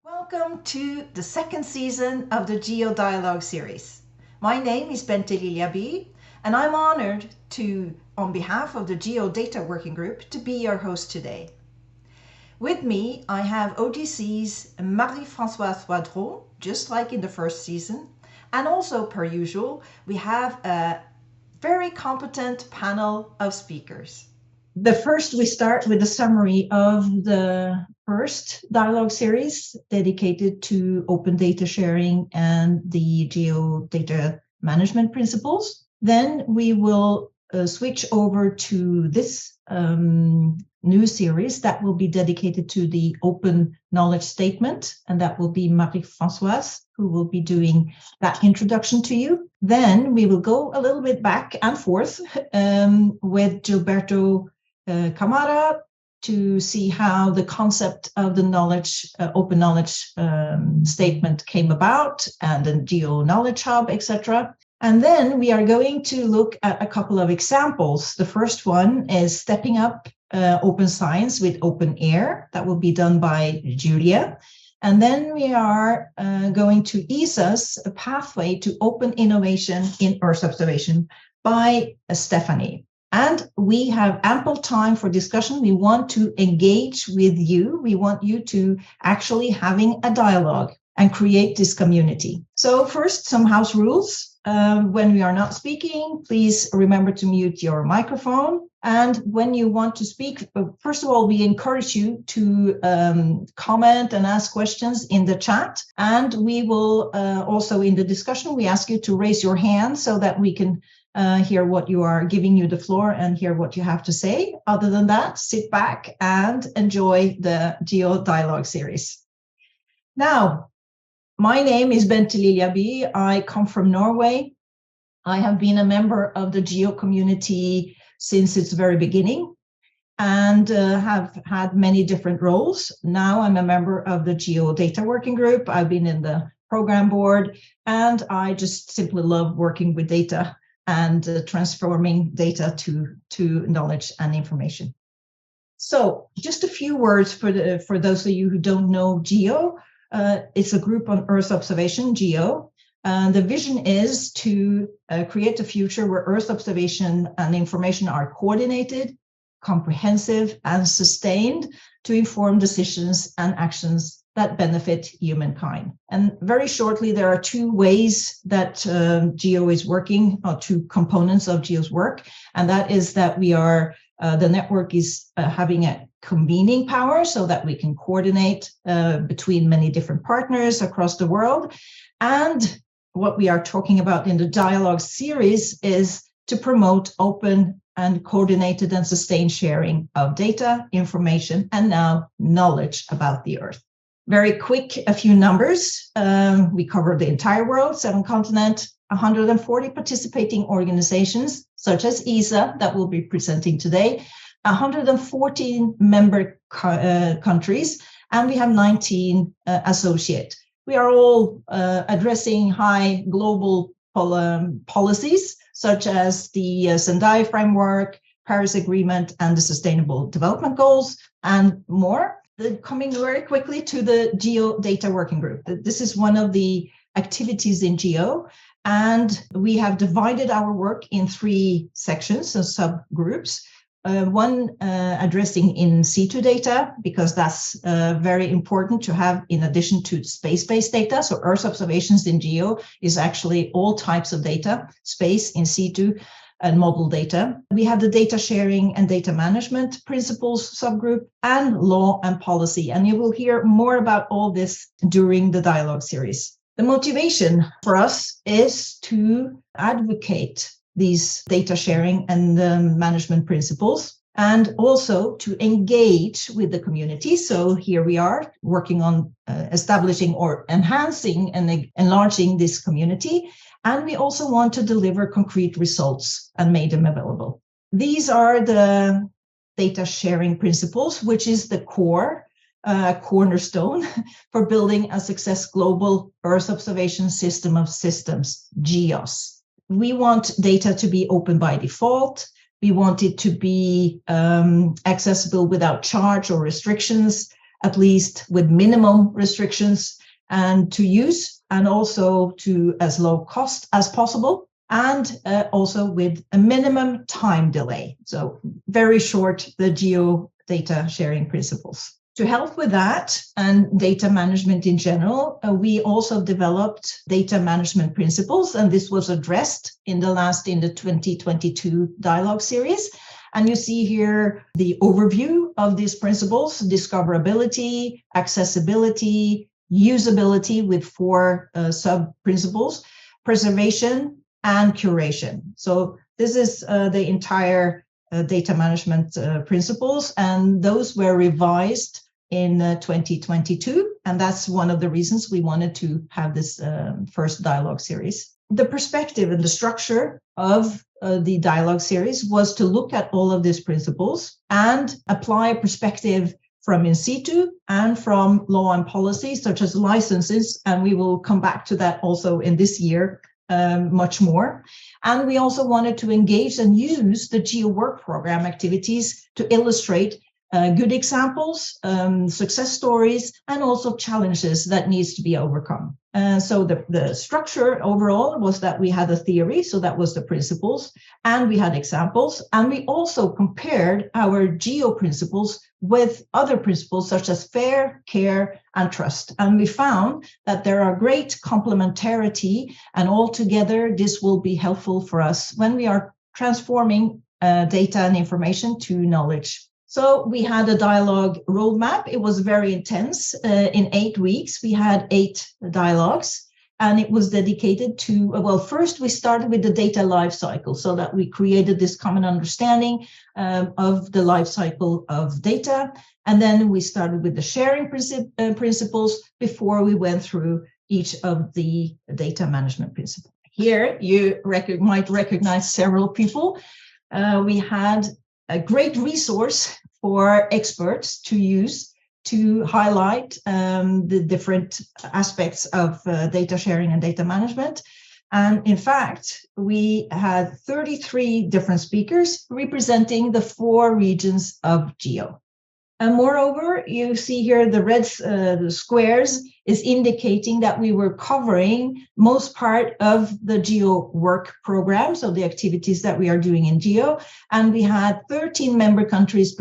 Welcome to the second season of the GEO Dialogue Series. My name is Lilja Bye, and I'm honored to, on behalf of the GEO Data Working Group, to be your host today. With me, I have ODC's Marie-Françoise Voidrot, just like in the first season, and also, per usual, we have a very competent panel of speakers. We start with a summary of the first dialogue series dedicated to open data sharing and the GEO data management principles. Then we will switch over to this new series that will be dedicated to the open knowledge statement, and that will be Marie-Françoise who will be doing that introduction to you. Then we will go a little bit back and forth with Gilberto Camara to see how the concept of the knowledge, open knowledge statement came about, and the GEO Knowledge Hub, etc. And then we are going to look at a couple of examples. The first one is stepping up open science with open air. That will be done by Julia. And then we are going to ease us a pathway to open innovation in Earth observation by Stephanie. And we have ample time for discussion. We want to engage with you. We want you to actually having a dialogue and create this community. So first, some house rules. When we are not speaking, please remember to mute your microphone. And when you want to speak, first of all, we encourage you to comment and ask questions in the chat. And we will also in the discussion, we ask you to raise your hand so that we can hear what you are giving you the floor and hear what you have to say. Other than that, sit back and enjoy the GEO Dialogue series. Now, my name is Lilja Bye. I come from Norway. I have been a member of the GEO community since its very beginning and have had many different roles. Now I'm a member of the GEO Data Working Group. I've been in the program board, and I just simply love working with data and transforming data to knowledge and information. So just a few words for those of you who don't know GEO. It's a group on Earth observation, GEO. The vision is to create a future where Earth observation and information are coordinated, comprehensive, and sustained to inform decisions and actions that benefit humankind. And very shortly, there are two ways that GEO is working, or two components of GEO's work. And that is that we are, the network is having a convening power so that we can coordinate between many different partners across the world. And what we are talking about in the dialogue series is to promote open and coordinated and sustained sharing of data, information, and now knowledge about the Earth. Very quick, a few numbers. We cover the entire world, 7 continents, 140 participating organizations, such as ESA, that we'll be presenting today, 114 member countries, and we have 19 associate. We are all addressing high global policies, such as the Sendai Framework, Paris Agreement, and the Sustainable Development Goals, and more. Coming very quickly to the GEO Data Working Group. This is one of the activities in GEO, and we have divided our work in 3 sections, so subgroups. One addressing in situ data, because that's very important to have in addition to space-based data. So Earth observations in GEO is actually all types of data, space, in situ, and model data. We have the data sharing and data management principles subgroup, and law and policy. And you will hear more about all this during the dialogue series. The motivation for us is to advocate these data sharing and management principles, and also to engage with the community. So here we are working on establishing or enhancing and enlarging this community. And we also want to deliver concrete results and make them available. These are the data sharing principles, which is the core cornerstone for building a success global Earth observation system of systems, GEOS. We want data to be open by default. We want it to be accessible without charge or restrictions. at least with minimum restrictions and to use, and also to as low cost as possible, and also with a minimum time delay. So very short, the GEO data sharing principles. To help with that and data management in general, we also developed data management principles, and this was addressed in the 2022 dialogue series. And you see here the overview of these principles: discoverability, accessibility, usability with 4 sub-principles, preservation, and curation. So this is the entire data management principles, and those were revised in 2022, and that's one of the reasons we wanted to have this first dialogue series. The perspective and the structure of the dialogue series was to look at all of these principles and apply a perspective from in situ and from law and policy, such as licenses, and we will come back to that also in this year much more. And we also wanted to engage and use the GEO work program activities to illustrate good examples, success stories, and also challenges that needs to be overcome. So the structure overall was that we had a theory, so that was the principles, and we had examples, and we also compared our GEO principles with other principles such as fair, care, and trust. And we found that there are great complementarity, and altogether this will be helpful for us when we are transforming data and information to knowledge. So we had a dialogue roadmap. It was very intense. In 8 weeks, we had 8 dialogues, and it was dedicated to, well, first we started with the data life cycle, so that we created this common understanding of the life cycle of data. And then we started with the sharing principles before we went through each of the data management principles. Here you might recognize several people. We had a great resource for experts to use to highlight the different aspects of data sharing and data management. And in fact, we had 33 different speakers representing the 4 regions of GEO. And moreover, you see here the red the squares is indicating that we were covering most part of the GEO work program, so the activities that we are doing in GEO. And we had 13 member countries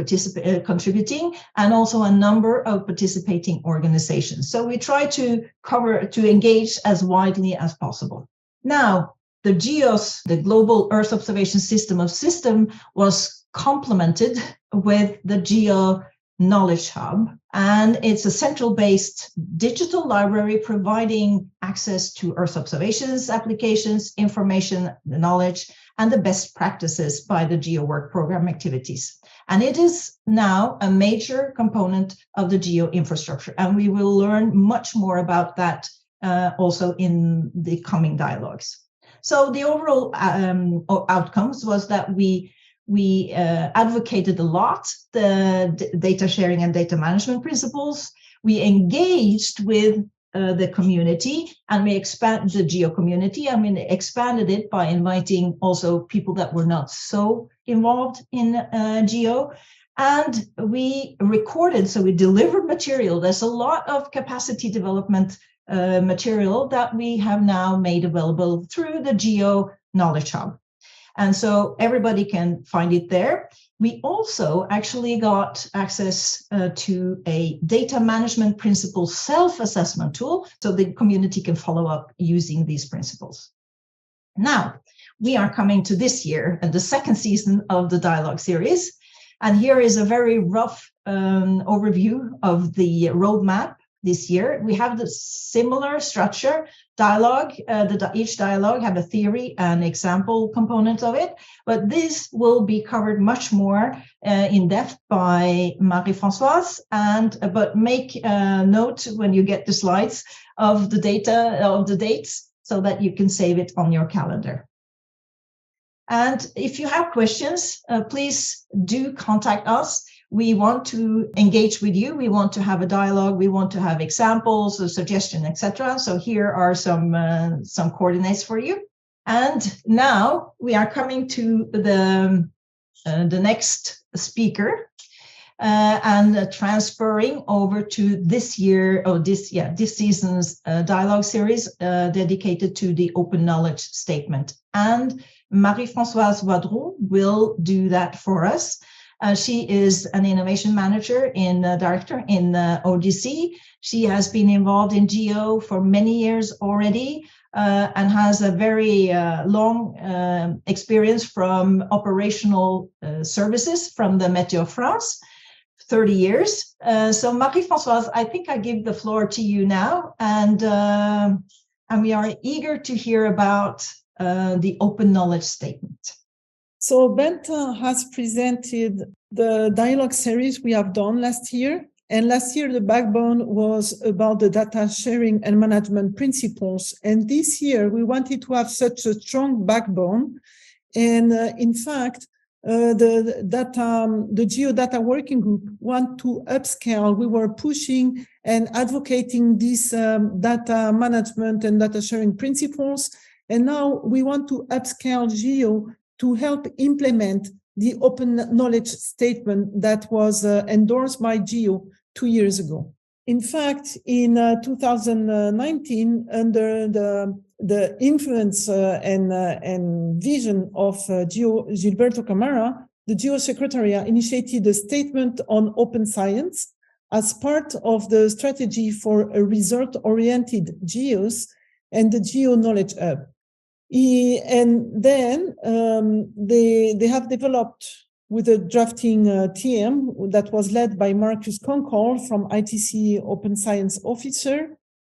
contributing, and also a number of participating organizations. So we try to engage as widely as possible. Now, the GEOS, the Global Earth Observation System was complemented with the GEO Knowledge Hub, and it's a central-based digital library providing access to Earth observations, applications, information, the knowledge, and the best practices by the GEO work program activities. And it is now a major component of the GEO infrastructure, and we will learn much more about that also in the coming dialogues. So the overall outcomes was that we advocated a lot the data sharing and data management principles. We engaged with the community, and we expanded the GEO community. I mean, expanded it by inviting also people that were not so involved in GEO. And we recorded, so we delivered material. There's a lot of capacity development material that we have now made available through the GEO Knowledge Hub. And so everybody can find it there. We also actually got access to a data management principle self-assessment tool, so the community can follow up using these principles. Now, we are coming to this year and the second season of the dialogue series. And here is a very rough overview of the roadmap this year. We have the similar structure, dialogue, each dialogue have a theory and example component of it, but this will be covered much more in depth by Marie-Françoise, but make note when you get the slides of the data, of the dates, so that you can save it on your calendar. And if you have questions, please do contact us. We want to engage with you. We want to have a dialogue. We want to have examples, a suggestion, etc. So here are some coordinates for you. And now we are coming to the next speaker. and transferring over to this season's dialogue series dedicated to the open knowledge statement. And Marie-Françoise Voidrot will do that for us. She is an innovation manager director in OGC. She has been involved in GEO for many years already and has a very long experience from operational services from the Météo France, 30 years. So Marie-Françoise, I think I give the floor to you now, and we are eager to hear about the open knowledge statement. So Bent has presented the dialogue series we have done last year. And last year, the backbone was about the data sharing and management principles. And this year, we wanted to have such a strong backbone. And in fact, the GEO Data Working Group want to upscale. We were pushing and advocating these data management and data sharing principles. And now we want to upscale GEO to help implement the open knowledge statement that was endorsed by GEO 2 years ago. In fact, in 2019, under the influence and vision of Gilberto Camara, the GEO Secretariat initiated a statement on open science as part of the strategy for a result-oriented GEOs and the GEO Knowledge Hub. And then they have developed with a drafting team that was led by Marcus Konkol from ITC Open Science Officer.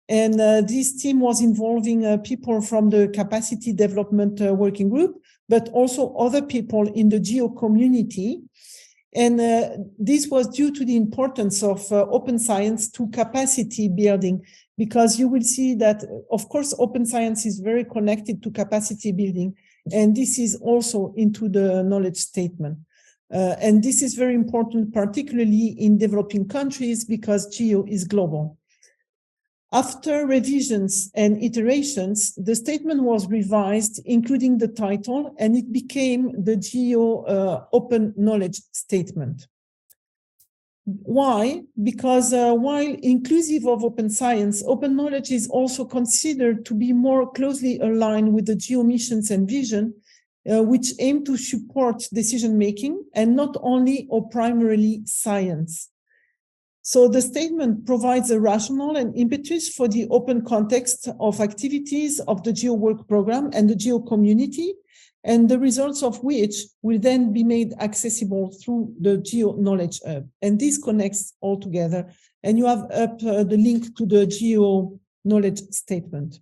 And this team was involving people from the Capacity Development Working Group, but also other people in the GEO community. And this was due to the importance of open science to capacity building, because you will see that, of course, open science is very connected to capacity building, and this is also into the knowledge statement. And this is very important, particularly in developing countries, because GEO is global. After revisions and iterations, the statement was revised, including the title, and it became the GEO Open Knowledge Statement. Why? Because while inclusive of open science, open knowledge is also considered to be more closely aligned with the GEO missions and vision, which aim to support decision-making and not only or primarily science. So the statement provides a rationale and impetus for the open context of activities of the GEO work program and the GEO community, and the results of which will then be made accessible through the GEO Knowledge Hub. And this connects all together. And you have up the link to the GEO Knowledge Statement.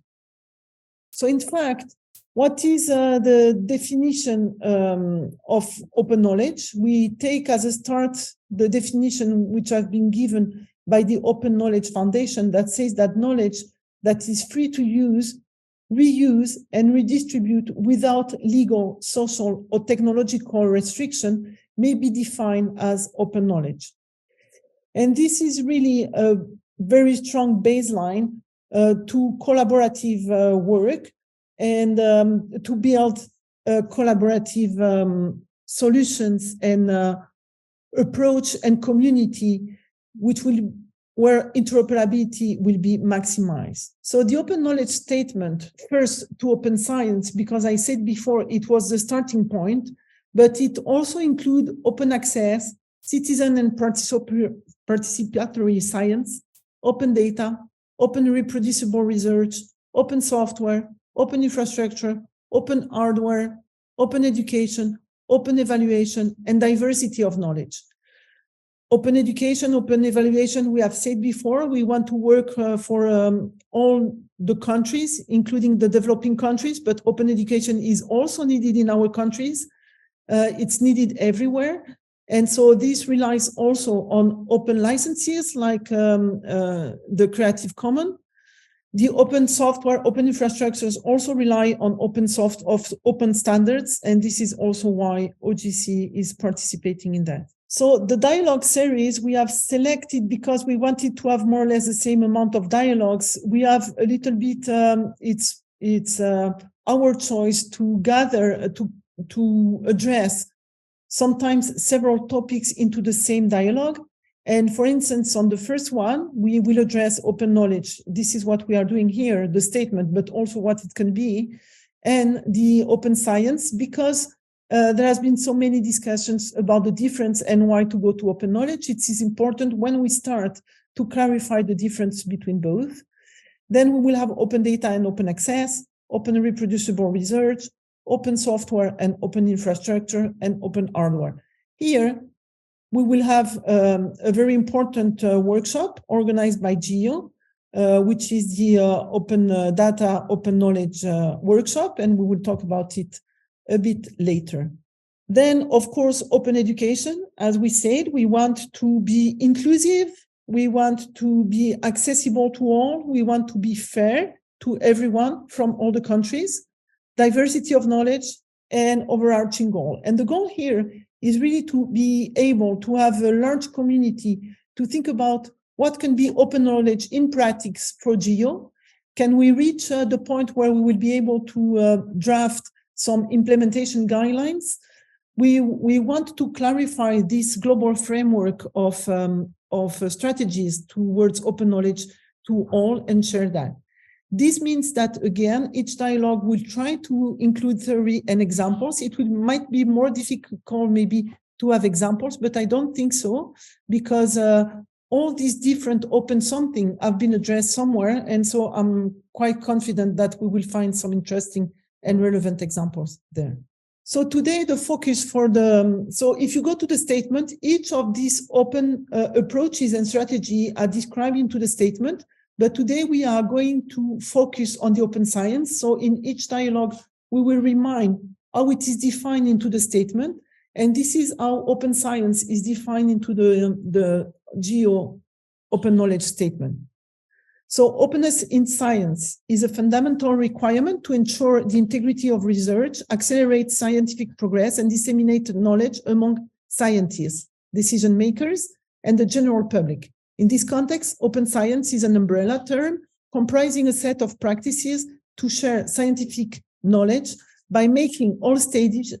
So in fact, what is the definition of open knowledge? We take as a start the definition which has been given by the Open Knowledge Foundation that says that knowledge that is free to use, reuse, and redistribute without legal, social, or technological restriction may be defined as open knowledge. And this is really a very strong baseline to collaborative work and to build collaborative solutions and approach and community where interoperability will be maximized. So the open knowledge statement, first to open science, because I said before it was the starting point, but it also includes open access, citizen and participatory science, open data, open reproducible research, open software, open infrastructure, open hardware, open education, open evaluation, and diversity of knowledge. Open education, open evaluation, we have said before, we want to work for all the countries, including the developing countries, but open education is also needed in our countries. It's needed everywhere. And so this relies also on open licenses like the Creative Commons. The open software, open infrastructures also rely on open standards, and this is also why OGC is participating in that. So the dialogue series we have selected because we wanted to have more or less the same amount of dialogues. We have a little bit, it's our choice to gather, to address sometimes several topics into the same dialogue. And for instance, on the first one, we will address open knowledge. This is what we are doing here, the statement, but also what it can be, and the open science, because there has been so many discussions about the difference and why to go to open knowledge. It is important when we start to clarify the difference between both. Then we will have open data and open access, open reproducible research, open software and open infrastructure, and open hardware. Here, we will have a very important workshop organized by GEO, which is the Open Data, Open Knowledge workshop, and we will talk about it a bit later. Then, of course, open education. As we said, we want to be inclusive, we want to be accessible to all, we want to be fair to everyone from all the countries, diversity of knowledge, and overarching goal. And the goal here is really to be able to have a large community to think about what can be open knowledge in practice for GEO. Can we reach the point where we will be able to draft some implementation guidelines? We want to clarify this global framework of strategies towards open knowledge to all and share that. This means that, again, each dialogue will try to include theory and examples. It might be more difficult maybe to have examples, but I don't think so, because all these different open something have been addressed somewhere. And so I'm quite confident that we will find some interesting and relevant examples there. So today the focus so if you go to the statement, each of these open approaches and strategy are described into the statement. But today we are going to focus on the open science. So in each dialogue, we will remind how it is defined into the statement. And this is how open science is defined into the GEO open knowledge statement. So openness in science is a fundamental requirement to ensure the integrity of research, accelerate scientific progress, and disseminate knowledge among scientists, decision makers, and the general public. In this context, open science is an umbrella term comprising a set of practices to share scientific knowledge by making all stages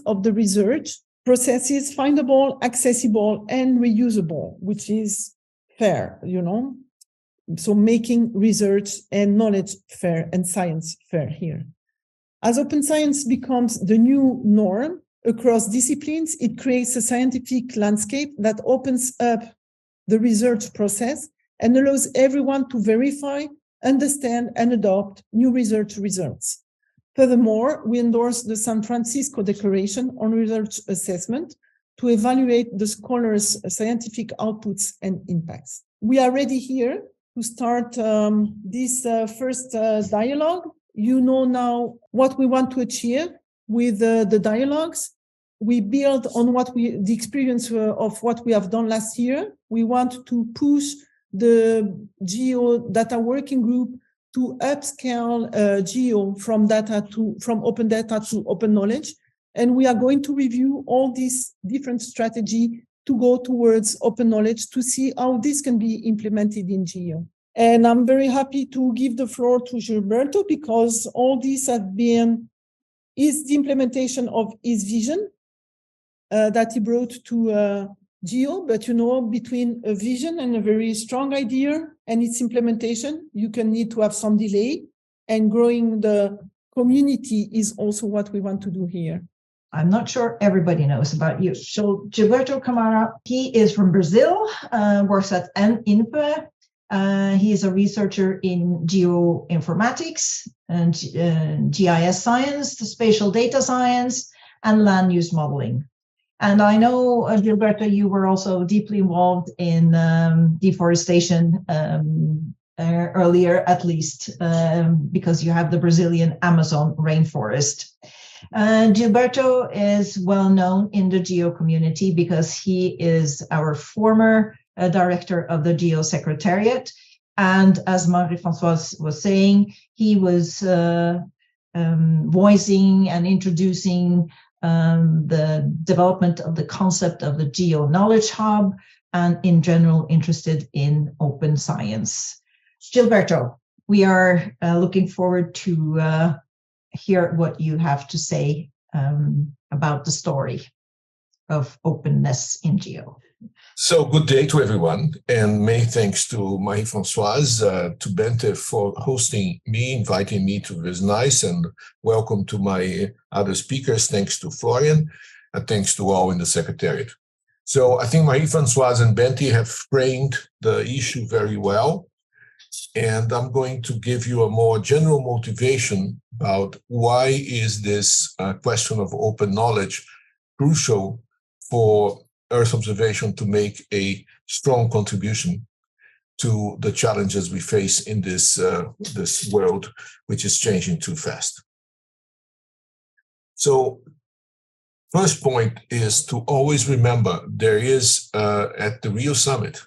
of the research processes findable, accessible, and reusable, which is fair, So making research and knowledge fair and science fair here. As open science becomes the new norm across disciplines, it creates a scientific landscape that opens up the research process and allows everyone to verify, understand, and adopt new research results. Furthermore, we endorse the San Francisco Declaration on Research Assessment to evaluate the scholars' scientific outputs and impacts. We are ready here to start this first dialogue. You know now what we want to achieve with the dialogues. We build on the experience of what we have done last year. We want to push the GEO data working group to upscale GEO from open data to open knowledge. And we are going to review all these different strategies to go towards open knowledge to see how this can be implemented in GEO. And I'm very happy to give the floor to Gilberto, because all this is the implementation of his vision that he brought to GEO. But between a vision and a very strong idea and its implementation, you can need to have some delay, and growing the community is also what we want to do here. I'm not sure everybody knows about you. So Gilberto Camara, he is from Brazil, works at INPE. He is a researcher in geoinformatics and GIS science, spatial data science, and land use modeling. And I know, Gilberto, you were also deeply involved in deforestation earlier, at least, because you have the Brazilian Amazon rainforest. Gilberto is well known in the GEO community because he is our former director of the GEO Secretariat. And as Marie-Françoise was saying, he was voicing and introducing the development of the concept of the GEO Knowledge Hub, and in general interested in open science. Gilberto, we are looking forward to hear what you have to say about the story. of openness in GEO. So good day to everyone, and many thanks to Marie-Françoise, to Bente for hosting me, inviting me to this nice, and welcome to my other speakers. Thanks to Florian, and thanks to all in the Secretariat. So I think Marie-Françoise and Bente have framed the issue very well, and I'm going to give you a more general motivation about why is this question of open knowledge crucial for Earth observation to make a strong contribution to the challenges we face in this world, which is changing too fast. So, first point is to always remember there is at the Rio Summit,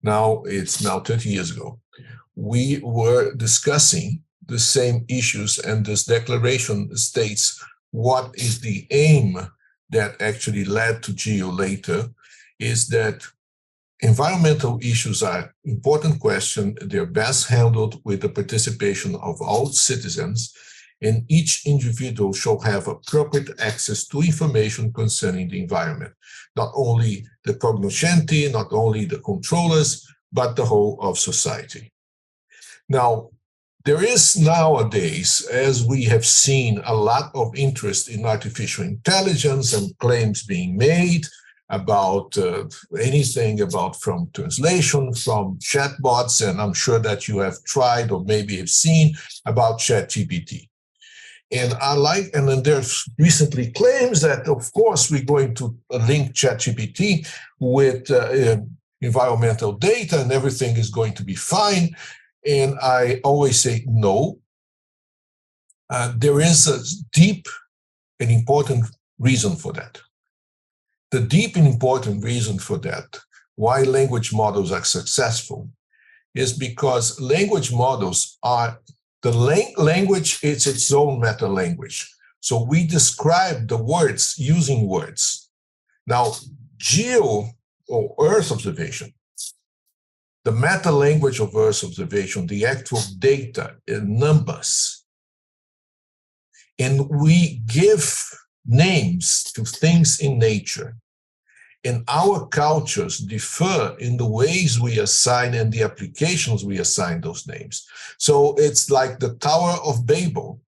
it's now 30 years ago, we were discussing the same issues, and this declaration states what is the aim that actually led to GEO later, is that environmental issues are an important question. They're best handled with the participation of all citizens, and each individual shall have appropriate access to information concerning the environment. Not only the cognoscenti, not only the controllers, but the whole of society. Now, there is nowadays, as we have seen, a lot of interest in artificial intelligence and claims being made about anything about from translation, from chatbots, and I'm sure that you have tried or maybe have seen about ChatGPT. And then there's recently claims that, of course, we're going to link ChatGPT with environmental data and everything is going to be fine. And I always say no. There is a deep and important reason for that. The deep and important reason for that, why language models are successful, is because language models are, language is its own meta language. So we describe the words using words. Now, GEO or Earth observation, the meta language of Earth observation, the actual data in numbers, and we give names to things in nature. And our cultures differ in the ways we assign and the applications we assign those names. So it's like the Tower of Babel.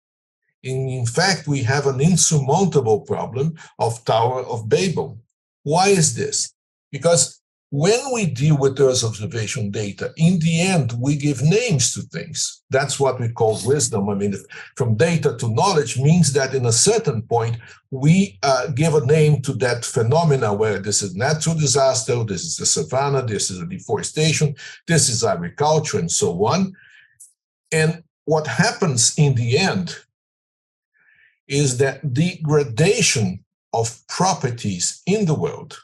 In fact, we have an insurmountable problem of Tower of Babel. Why is this? Because when we deal with Earth observation data, in the end, we give names to things. That's what we call wisdom. I mean, from data to knowledge means that in a certain point, we give a name to that phenomena where this is natural disaster, this is the savanna, this is a deforestation, this is agriculture, and so on. And what happens in the end is that degradation of properties in the world.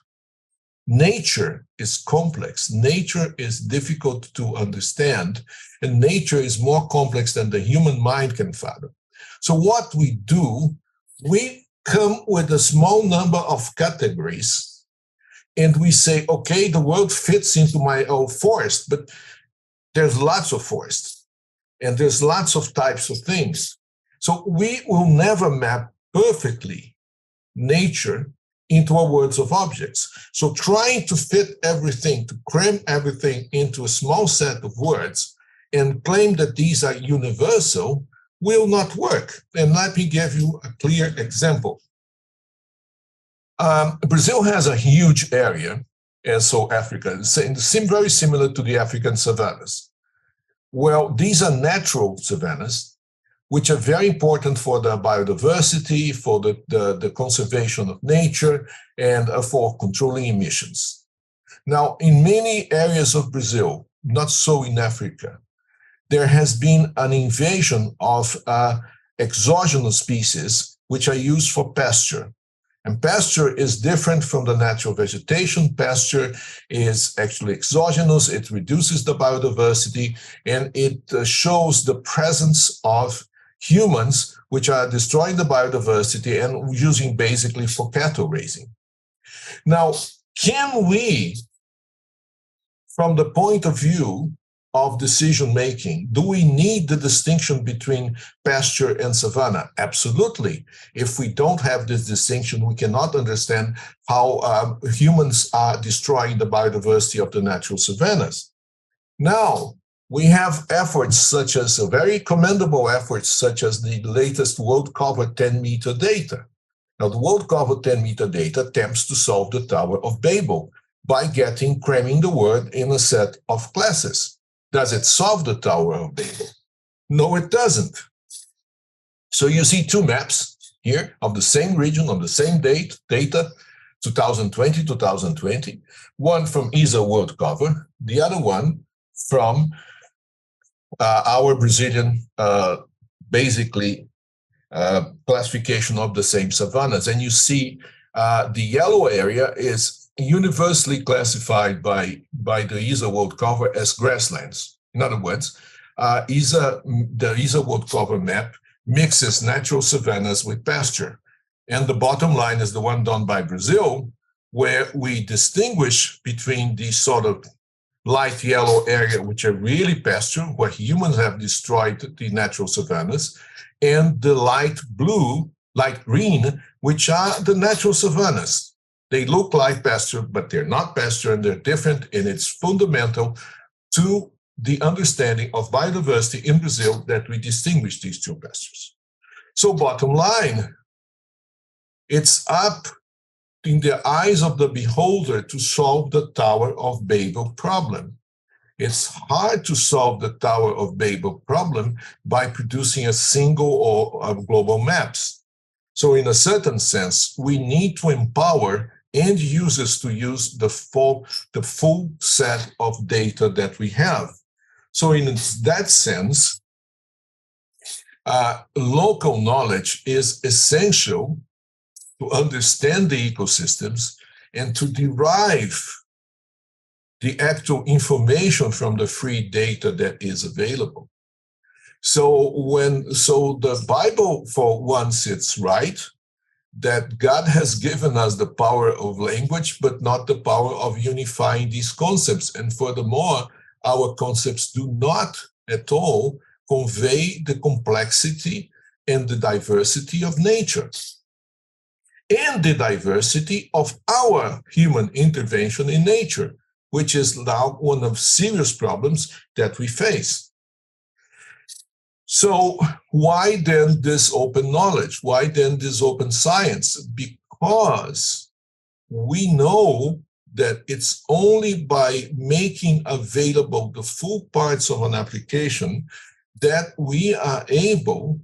Nature is complex. Nature is difficult to understand, and nature is more complex than the human mind can fathom. So what we do, we come with a small number of categories, and we say, okay, the world fits into my old forest, but there's lots of forests, and there's lots of types of things. So we will never map perfectly nature into our worlds of objects. So trying to fit everything, to cram everything into a small set of words and claim that these are universal will not work. And let me give you a clear example. Brazil has a huge area, and so Africa, seem very similar to the African savannas. Well, these are natural savannas, which are very important for the biodiversity, for the conservation of nature, and for controlling emissions. Now, in many areas of Brazil, not so in Africa, there has been an invasion of exogenous species which are used for pasture. And pasture is different from the natural vegetation. Pasture is actually exogenous. It reduces the biodiversity, and it shows the presence of humans which are destroying the biodiversity and using basically for cattle raising. Now, can we, from the point of view of decision making. Do we need the distinction between pasture and savanna? Absolutely. If we don't have this distinction, we cannot understand how humans are destroying the biodiversity of the natural savannas. Now, we have efforts such as, very commendable efforts, such as the latest world cover 10-meter data. Now, the world cover 10-meter data attempts to solve the Tower of Babel by cramming the word in a set of classes. Does it solve the Tower of Babel? No, it doesn't. So you see two maps here of the same region, of the same data, 2020, 2020, one from ESA World Cover, the other one from our Brazilian, classification of the same savannas. And you see the yellow area is universally classified by the ESA World Cover as grasslands. In other words, the ESA World Cover map mixes natural savannas with pasture. And the bottom line is the one done by Brazil, where we distinguish between the sort of light yellow area, which are really pasture, where humans have destroyed the natural savannas, and the light blue, light green, which are the natural savannas. They look like pasture, but they're not pasture, and they're different, and it's fundamental to the understanding of biodiversity in Brazil that we distinguish these two pastures. So bottom line, it's up in the eyes of the beholder to solve the Tower of Babel problem. It's hard to solve the Tower of Babel problem by producing a single or global maps. So in a certain sense, we need to empower end users to use the full set of data that we have. So in that sense, local knowledge is essential to understand the ecosystems and to derive the actual information from the free data that is available. So the Bible, for one, sits right, that God has given us the power of language, but not the power of unifying these concepts. And furthermore, our concepts do not at all convey the complexity and the diversity of nature and the diversity of our human intervention in nature, which is now one of serious problems that we face. So why then this open knowledge? Why then this open science? Because we know that it's only by making available the full parts of an application that we are able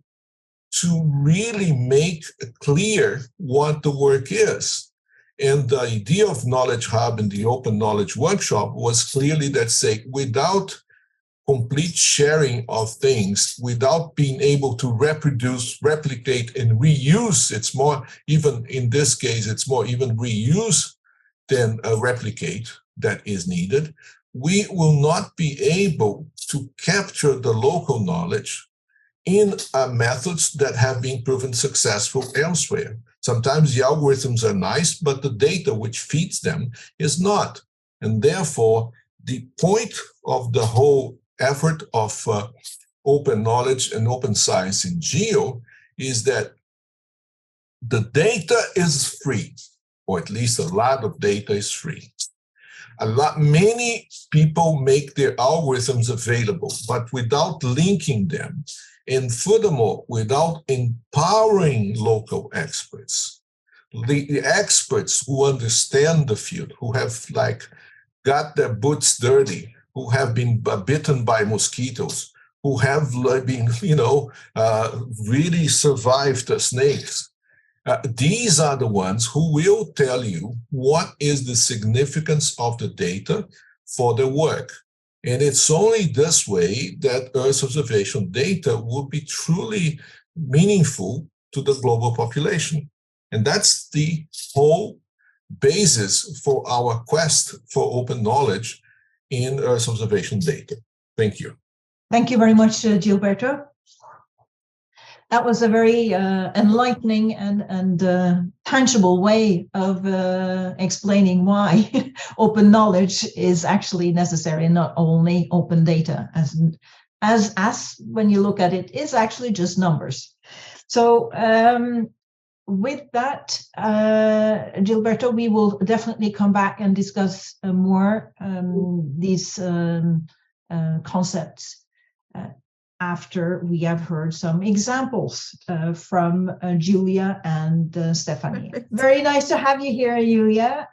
to really make clear what the work is. And the idea of Knowledge Hub and the Open Knowledge Workshop was clearly that, say, without complete sharing of things, without being able to reproduce, replicate, and reuse, it's more, even in this case, it's more even reuse than replicate that is needed, we will not be able to capture the local knowledge in methods that have been proven successful elsewhere. Sometimes the algorithms are nice, but the data which feeds them is not. And therefore, the point of the whole effort of open knowledge and open science in GEO is that the data is free, or at least a lot of data is free. Many people make their algorithms available, but without linking them, and furthermore, without empowering local experts, the experts who understand the field, who have got their boots dirty, who have been bitten by mosquitoes, who have been, really survived snakes. These are the ones who will tell you what is the significance of the data for the work. And it's only this way that Earth observation data will be truly meaningful to the global population. And that's the whole basis for our quest for open knowledge in Earth observation data. Thank you. Thank you very much, Gilberto. That was a very enlightening and tangible way of explaining why open knowledge is actually necessary and not only open data, as when you look at it, is actually just numbers. So with that, Gilberto, we will definitely come back and discuss more these concepts after we have heard some examples from Julia and Stephanie. Very nice to have you here, Julia.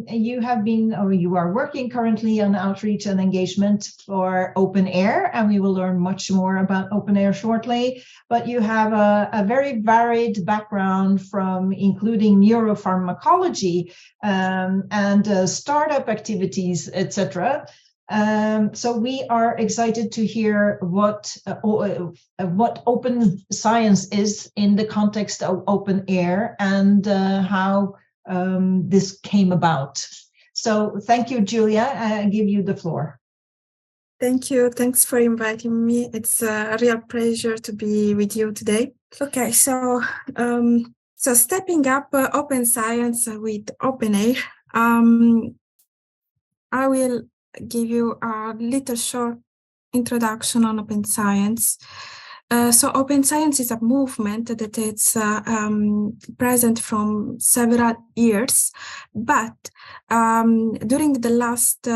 You have been, or you are working currently on outreach and engagement for Open Air, and we will learn much more about Open Air shortly. But you have a very varied background, from including neuropharmacology and startup activities, etc. So we are excited to hear what open science is in the context of Open Air, and how this came about. So thank you, Julia. I give you the floor. Thank you. Thanks for inviting me. It's a real pleasure to be with you today. Okay, so stepping up open science with Open Air, I will give you a little short introduction on open science. So open science is a movement that is present from several years, but during the last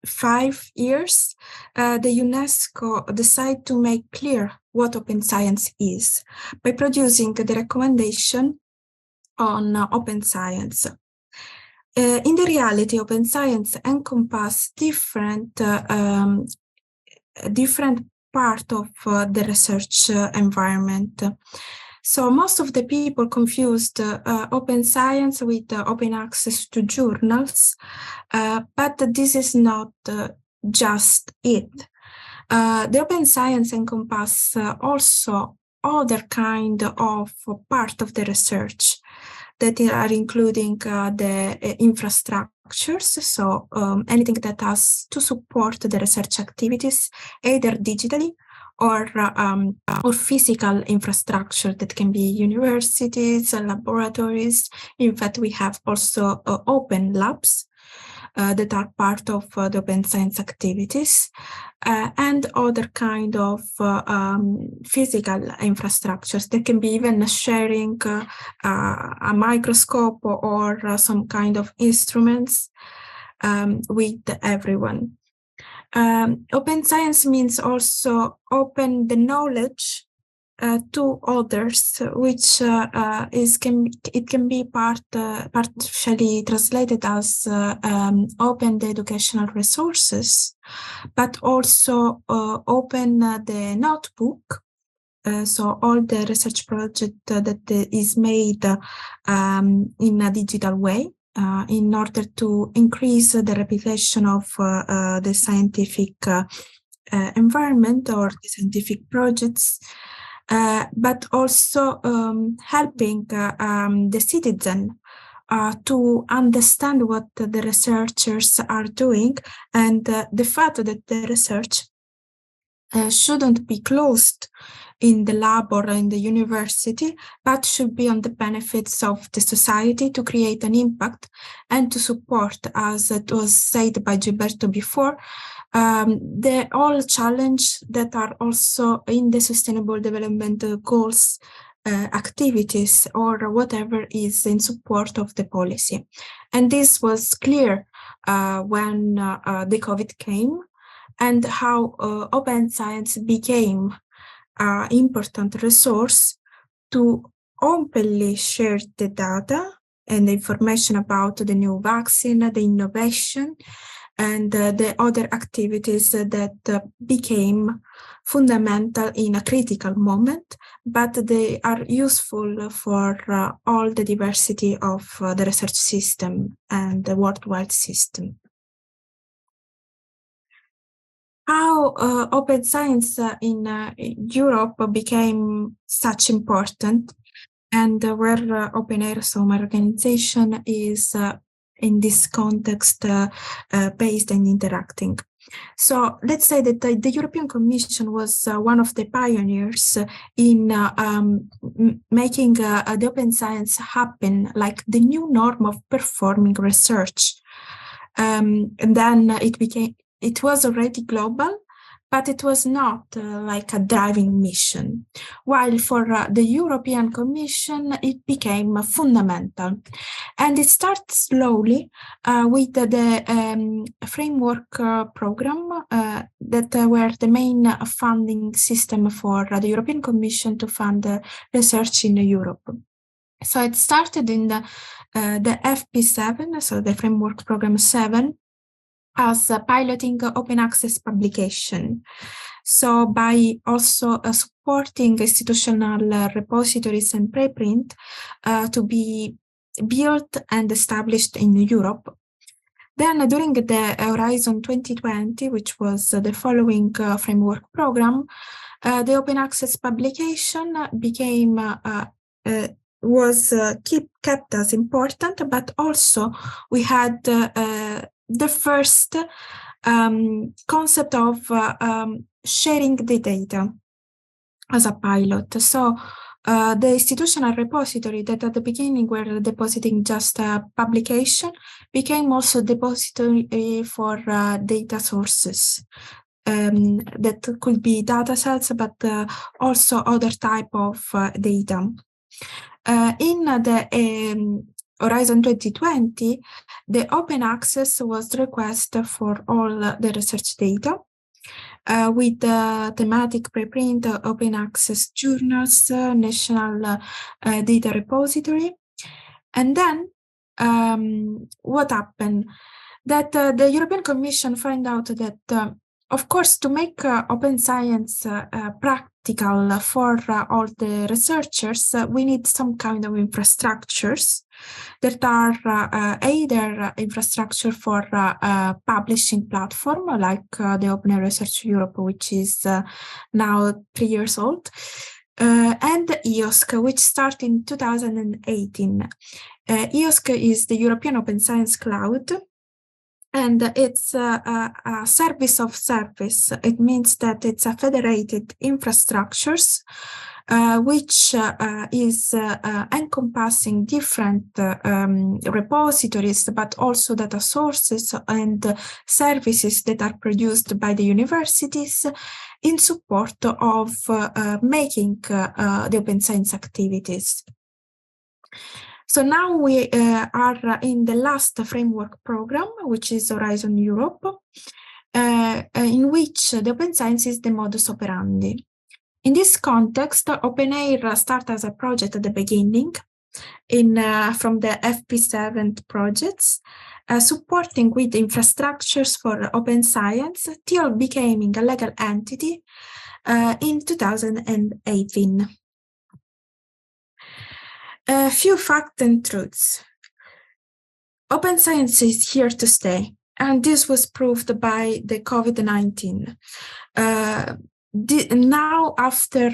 5 years, the UNESCO decided to make clear what open science is by producing the recommendation on open science. In the reality, open science encompasses different part of the research environment. So most of the people confused open science with open access to journals, but this is not just it. The open science encompasses also other kind of part of the research that are including the infrastructures, so anything that has to support the research activities, either digitally or physical infrastructure that can be universities, laboratories. In fact, we have also open labs that are part of the open science activities, and other kind of physical infrastructures that can be even sharing a microscope or some kind of instruments with everyone. Open science means also open the knowledge to others, which it can be partially translated as open the educational resources, but also open the notebook. So all the research project that is made in a digital way in order to increase the reputation of the scientific environment or the scientific projects. But also helping the citizen to understand what the researchers are doing, and the fact that the research shouldn't be closed in the lab or in the university, but should be on the benefits of the society to create an impact and to support, as it was said by Gilberto before, the all challenge that are also in the Sustainable Development Goals activities or whatever is in support of the policy. And this was clear when the COVID came, and how open science became an important resource to openly share the data and the information about the new vaccine, the innovation, and the other activities that became fundamental in a critical moment, but they are useful for all the diversity of the research system and the worldwide system. How open science in Europe became such important, and where Open Air, so my organization, is in this context based and interacting. So let's say that the European Commission was one of the pioneers in making the open science happen, like the new norm of performing research. And then it was already global, but it was not like a driving mission. While for the European Commission, it became fundamental. And it starts slowly with the framework program that were the main funding system for the European Commission to fund research in Europe. So it started in the FP7, so the Framework Program 7, as piloting open access publication. So by also supporting institutional repositories and preprint to be built and established in Europe. Then during the Horizon 2020, which was the following framework program, the open access publication became kept as important, but also we had the first concept of sharing the data as a pilot. So the institutional repository that at the beginning were depositing just publication became also depository for data sources. That could be data sets, but also other type of data. In the Horizon 2020, the open access was the request for all the research data. With thematic preprint, open access journals, national data repository. And then what happened? That the European Commission found out that, of course, to make open science practical for all the researchers, we need some kind of infrastructures that are either infrastructure for publishing platform like the Open Research Europe, which is now 3 years old, and EOSC, which started in 2018. EOSC is the European Open Science Cloud, and it's a service of service. It means that it's a federated infrastructures which is encompassing different repositories, but also data sources and services that are produced by the universities in support of making the open science activities. So now we are in the last framework program, which is Horizon Europe, in which the open science is the modus operandi. In this context, OpenAIR started as a project at the beginning from the FP7 projects, supporting with infrastructures for open science till becoming a legal entity in 2018. A few facts and truths. Open science is here to stay, and this was proved by the COVID-19. Now, after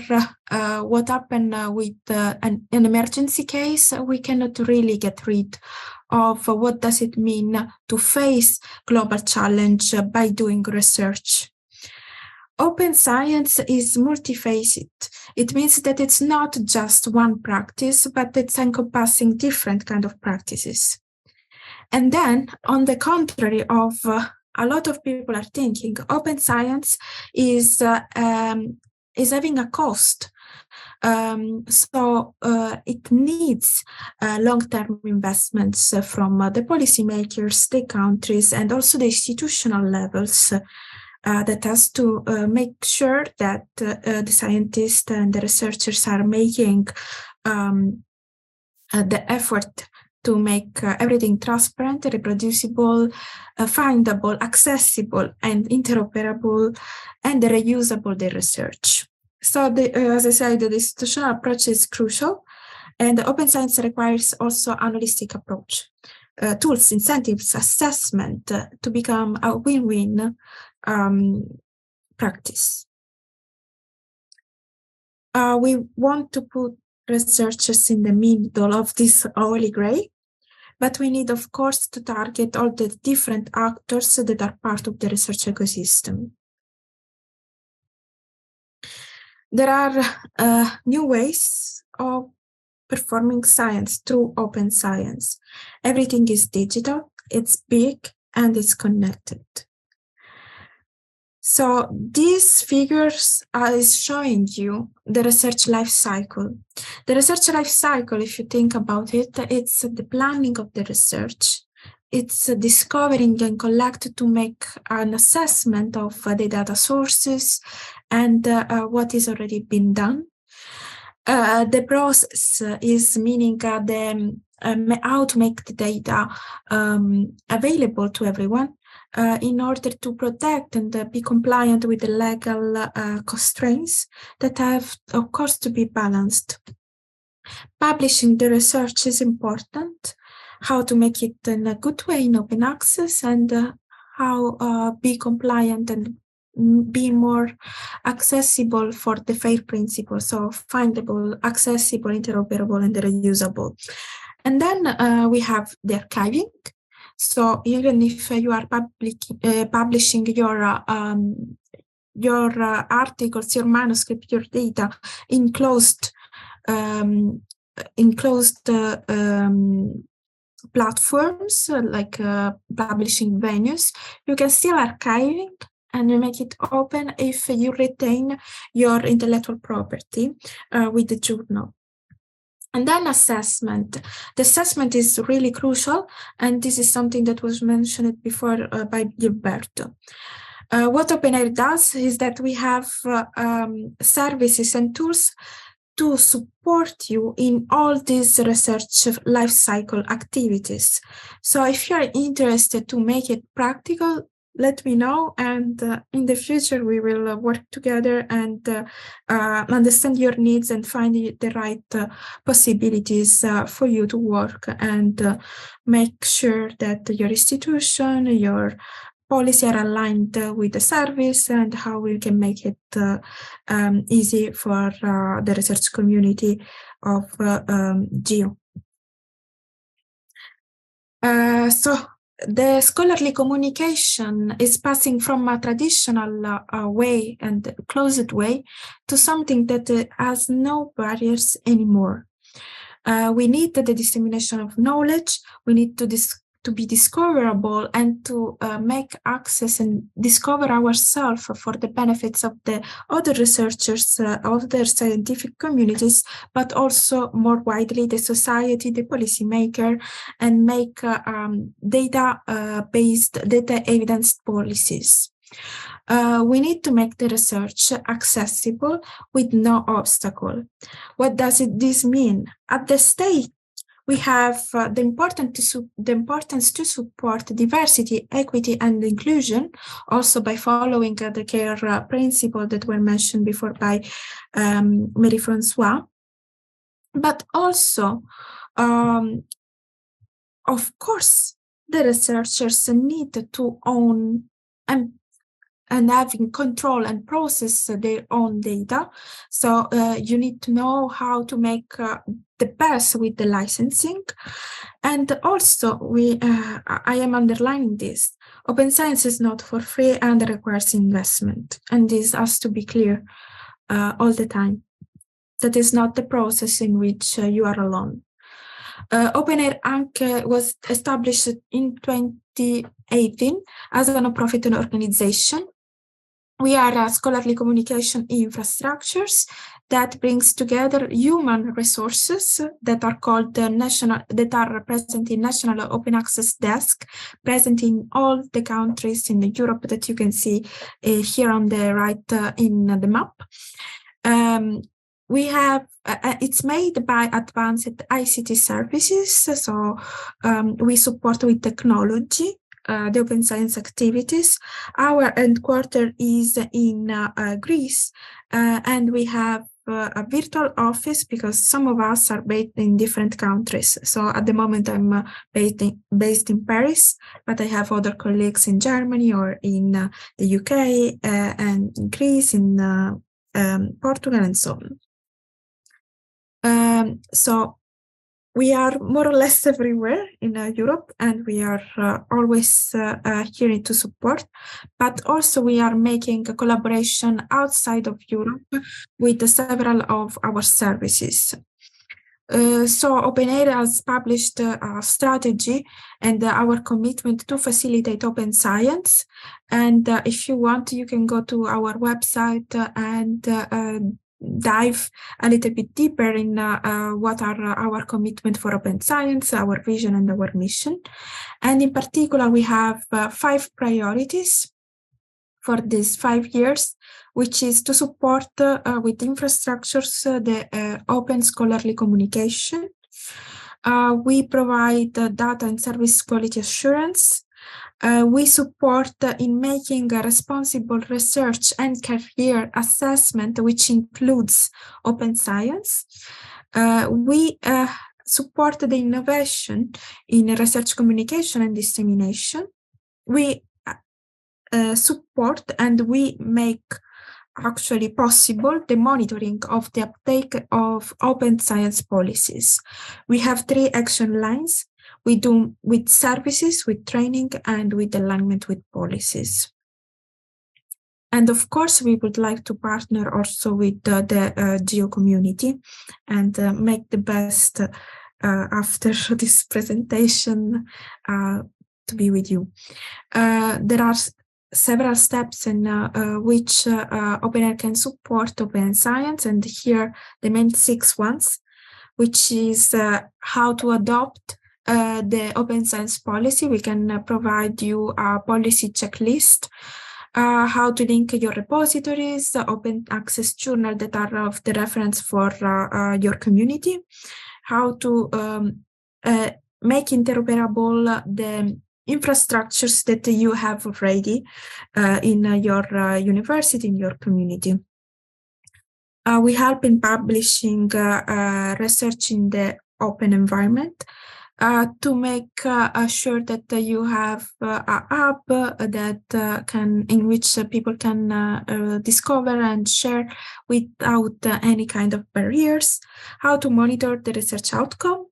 what happened with an emergency case, we cannot really get rid of what does it mean to face global challenge by doing research. Open science is multifaceted. It means that it's not just one practice, but it's encompassing different kind of practices. And then, on the contrary of a lot of people are thinking, open science is having a cost. So it needs long-term investments from the policymakers, the countries, and also the institutional levels that has to make sure that the scientists and the researchers are making the effort to make everything transparent, reproducible, findable, accessible, and interoperable, and reusable, the research. So, as I said, the institutional approach is crucial, and open science requires also an holistic approach. Tools, incentives, assessment to become a win-win practice. We want to put researchers in the middle of this holy grail, but we need, of course, to target all the different actors that are part of the research ecosystem. There are new ways of performing science through open science. Everything is digital, it's big, and it's connected. So these figures are showing you the research life cycle. The research life cycle, if you think about it, it's the planning of the research. It's discovering and collect to make an assessment of the data sources and what is already been done. The process is meaning how to make the data available to everyone in order to protect and be compliant with the legal constraints that have, of course, to be balanced. Publishing the research is important, how to make it in a good way in open access, and how be compliant and be more accessible for the FAIR principle, so findable, accessible, interoperable, and reusable. And then we have the archiving. So even if you are publishing your articles, your manuscript, your data in closed platforms like publishing venues, you can still archiving and make it open if you retain your intellectual property with the journal. And then assessment. The assessment is really crucial, and this is something that was mentioned before by Gilberto. What OpenAIRE does is that we have services and tools to support you in all these research life cycle activities. So if you're interested to make it practical, let me know, and in the future we will work together and understand your needs and find the right possibilities for you to work and make sure that your institution, your policy are aligned with the service and how we can make it easy for the research community of GEO. So the scholarly communication is passing from a traditional way and closed way to something that has no barriers anymore. We need the dissemination of knowledge. We need to be discoverable and to make access and discover ourselves for the benefits of the other researchers, other scientific communities, but also more widely the society, the policymaker, and make data-based, data-evidenced policies. We need to make the research accessible with no obstacle. What does this mean? At the state, we have the importance to support diversity, equity, and inclusion, also by following the CARE principle that were mentioned before by Marie-Françoise. But also, of course, the researchers need to own and having control and process their own data. So you need to know how to make the best with the licensing. And also, I am underlining this. Open science is not for free and requires investment. And this has to be clear all the time. That is not the process in which you are alone. OpenAIRE Anche was established in 2018 as a non-profit organization. We are scholarly communication infrastructures that brings together human resources that are called that are present in National Open Access Desk, present in all the countries in Europe that you can see here on the right in the map. We have, it's made by advanced ICT services, so we support with technology the open science activities. Our headquarters is in Greece, and we have a virtual office because some of us are based in different countries. So at the moment I'm based in Paris, but I have other colleagues in Germany or in the UK and in Greece, in Portugal, and so on. So We are more or less everywhere in Europe, and we are always here to support, but also we are making a collaboration outside of Europe with several of our services. So OpenAIRE has published a strategy and our commitment to facilitate open science. And if you want, you can go to our website and dive a little bit deeper in what are our commitment for open science, our vision and our mission. And in particular, we have 5 priorities for these 5 years, which is to support with infrastructures the open scholarly communication. We provide data and service quality assurance. We support in making a responsible research and career assessment, which includes open science. We support the innovation in research communication and dissemination. We support and we make actually possible the monitoring of the uptake of open science policies. We have 3 action lines. We do with services, with training, and with alignment with policies. And of course, we would like to partner also with the GEO community and make the best after this presentation to be with you. There are several steps in which OpenAIRE can support open science, and here the main 6 ones, which is how to adopt the open science policy. We can provide you a policy checklist, how to link your repositories, open access journal that are of the reference for your community, how to make interoperable the infrastructures that you have already in your university, in your community. We help in publishing research in the open environment to make sure that you have a hub that in which people can discover and share without any kind of barriers, how to monitor the research outcome,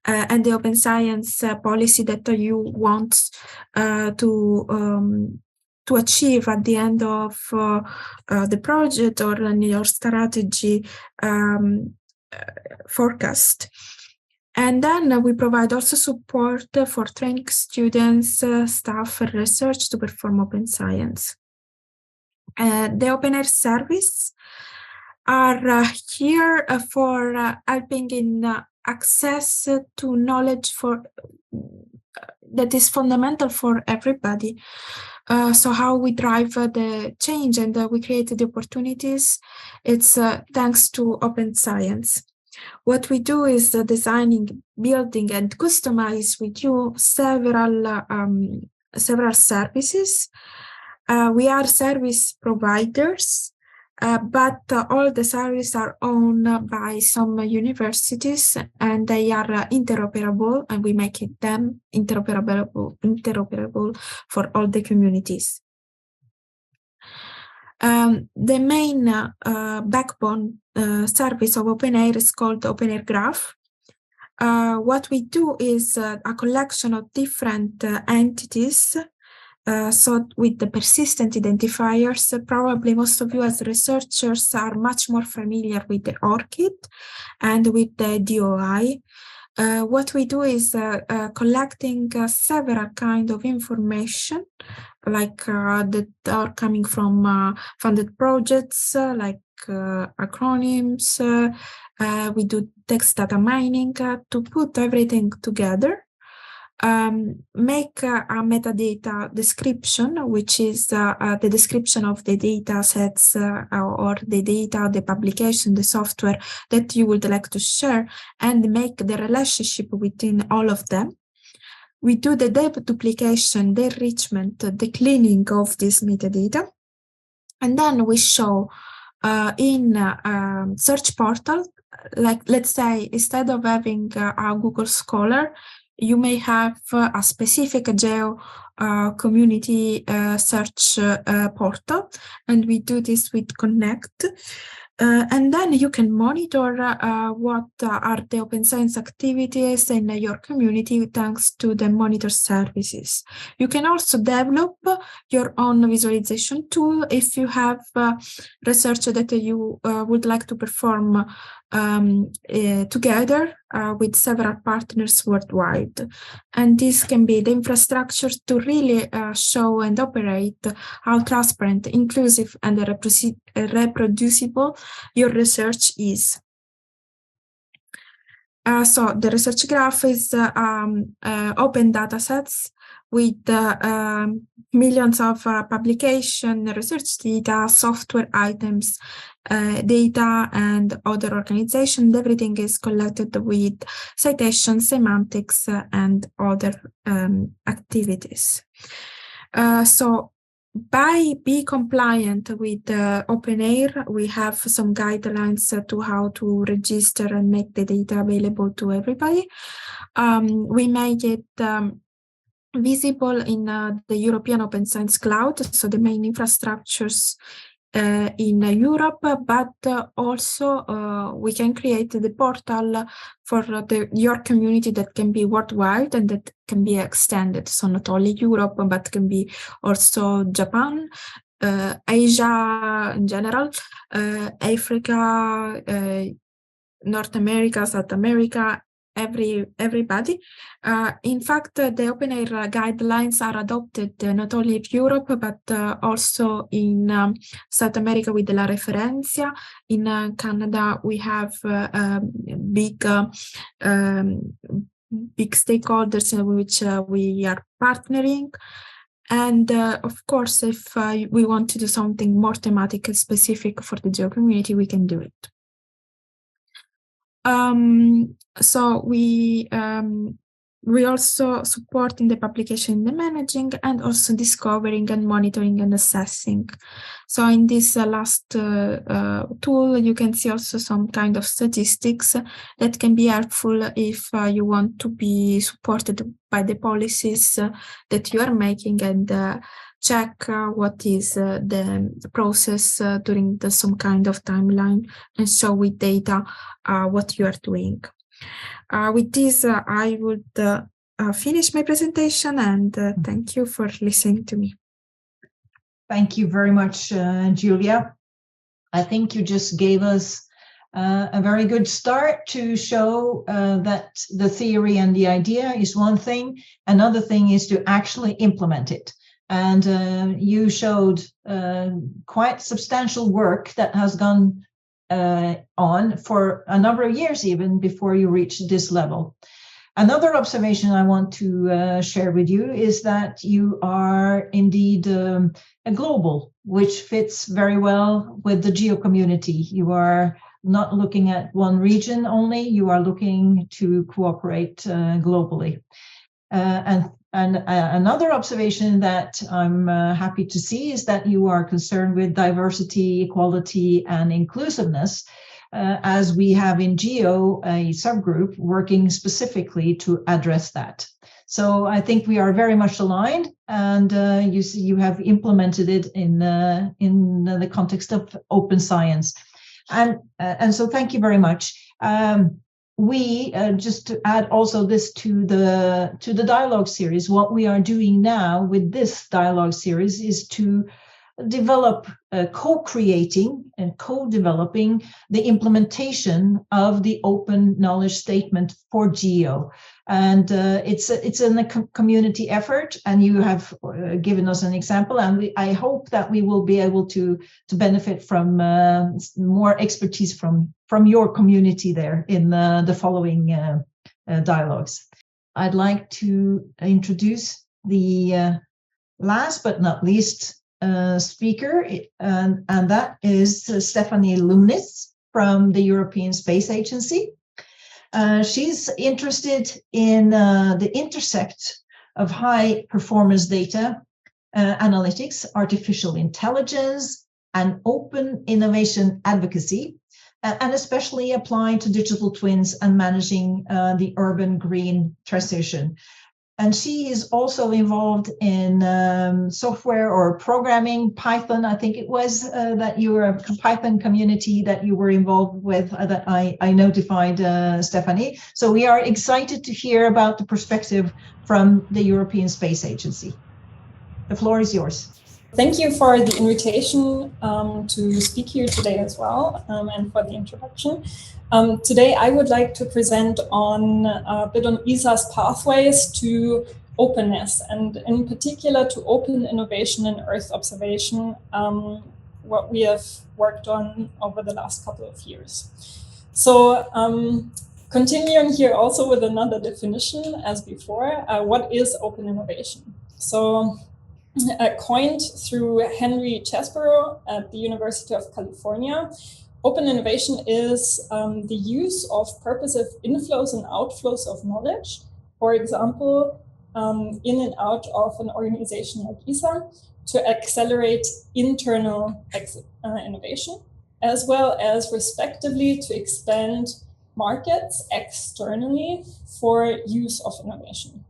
and the open science policy that you want to achieve at the end of the project or in your strategy forecast. And then we provide also support for training students, staff, and research to perform open science. The OpenAIRE service are here for helping in access to knowledge for that is fundamental for everybody. So how we drive the change and we create the opportunities, it's thanks to open science. What we do is designing, building, and customize with you several services. We are service providers, but all the services are owned by some universities, and they are interoperable, and we make them interoperable for all the communities. The main backbone service of OpenAIRE is called OpenAIRE Graph. What we do is a collection of different entities. So with the persistent identifiers, probably most of you as researchers are much more familiar with the ORCID and with the DOI. What we do is collecting several kinds of information, like that are coming from funded projects, like acronyms. We do text data mining to put everything together. Make a metadata description, which is the description of the data sets or the data, the publication, the software that you would like to share, and make the relationship within all of them. We do the deduplication, the enrichment, the cleaning of this metadata, and then we show in search portal, like let's say instead of having a Google Scholar, you may have a specific GEO community search portal, and we do this with Connect. And then you can monitor what are the open science activities in your community thanks to the monitor services. You can also develop your own visualization tool if you have research that you would like to perform together with several partners worldwide. And this can be the infrastructure to really show and operate how transparent, inclusive, and reproducible your research is. So the research graph is open data sets with millions of publication, research data, software items, data, and other organizations. Everything is collected with citations, semantics, and other activities. So by being compliant with OpenAIRE, we have some guidelines to how to register and make the data available to everybody. We make it visible in the European Open Science Cloud, so the main infrastructures in Europe, but also we can create the portal for your community that can be worldwide and that can be extended. So not only Europe, but can be also Japan, Asia in general, Africa, North America, South America, everybody. In fact, the OpenAIRE guidelines are adopted not only in Europe, but also in South America with La Referencia. In Canada, we have big stakeholders in which we are partnering. And of course, if we want to do something more thematic and specific for the GEO community, we can do it. So we also support in the publication, in the managing, and also discovering and monitoring and assessing. So in this last tool, you can see also some kind of statistics that can be helpful if you want to be supported by the policies that you are making and check what is the process during some kind of timeline, and show with data what you are doing. With this, I would finish my presentation, and thank you for listening to me. Thank you very much, Giulia. I think you just gave us a very good start to show that the theory and the idea is one thing. Another thing is to actually implement it. And you showed quite substantial work that has gone on for a number of years, even before you reach this level. Another observation I want to share with you is that you are indeed a global, which fits very well with the GEO community. You are not looking at one region only, you are looking to cooperate globally. And another observation that I'm happy to see is that you are concerned with diversity, equality, and inclusiveness, as we have in GEO a subgroup working specifically to address that. So I think we are very much aligned, and you have implemented it in the context of open science, and so thank you very much. We just to add also this to the dialogue series, what we are doing now with this dialogue series is to develop co-creating and co-developing the implementation of the open knowledge statement for GEO. And it's a community effort, and you have given us an example, and I hope that we will be able to benefit from more expertise from your community there in the following dialogues. I'd like to introduce the last but not least speaker, and that is Stephanie Lumnitz from the European Space Agency. She's interested in the intersect of high performance data analytics, artificial intelligence, and open innovation advocacy, and especially applying to digital twins and managing the urban green transition. And she is also involved in software or programming, Python. I think it was that you were a Python community that you were involved with that I notified Stephanie. So we are excited to hear about the perspective from the European Space Agency. The floor is yours. Thank you for the invitation to speak here today as well, and for the introduction. Today, I would like to present on a bit on ESA's pathways to openness, and in particular to open innovation in Earth observation, what we have worked on over the last couple of years. So continuing here also with another definition as before, what is open innovation? So coined through Henry Chesborough at the University of California, open innovation is the use of purposive inflows and outflows of knowledge, for example, in and out of an organization like ESA, to accelerate internal innovation, as well as respectively to expand markets externally for use of innovation.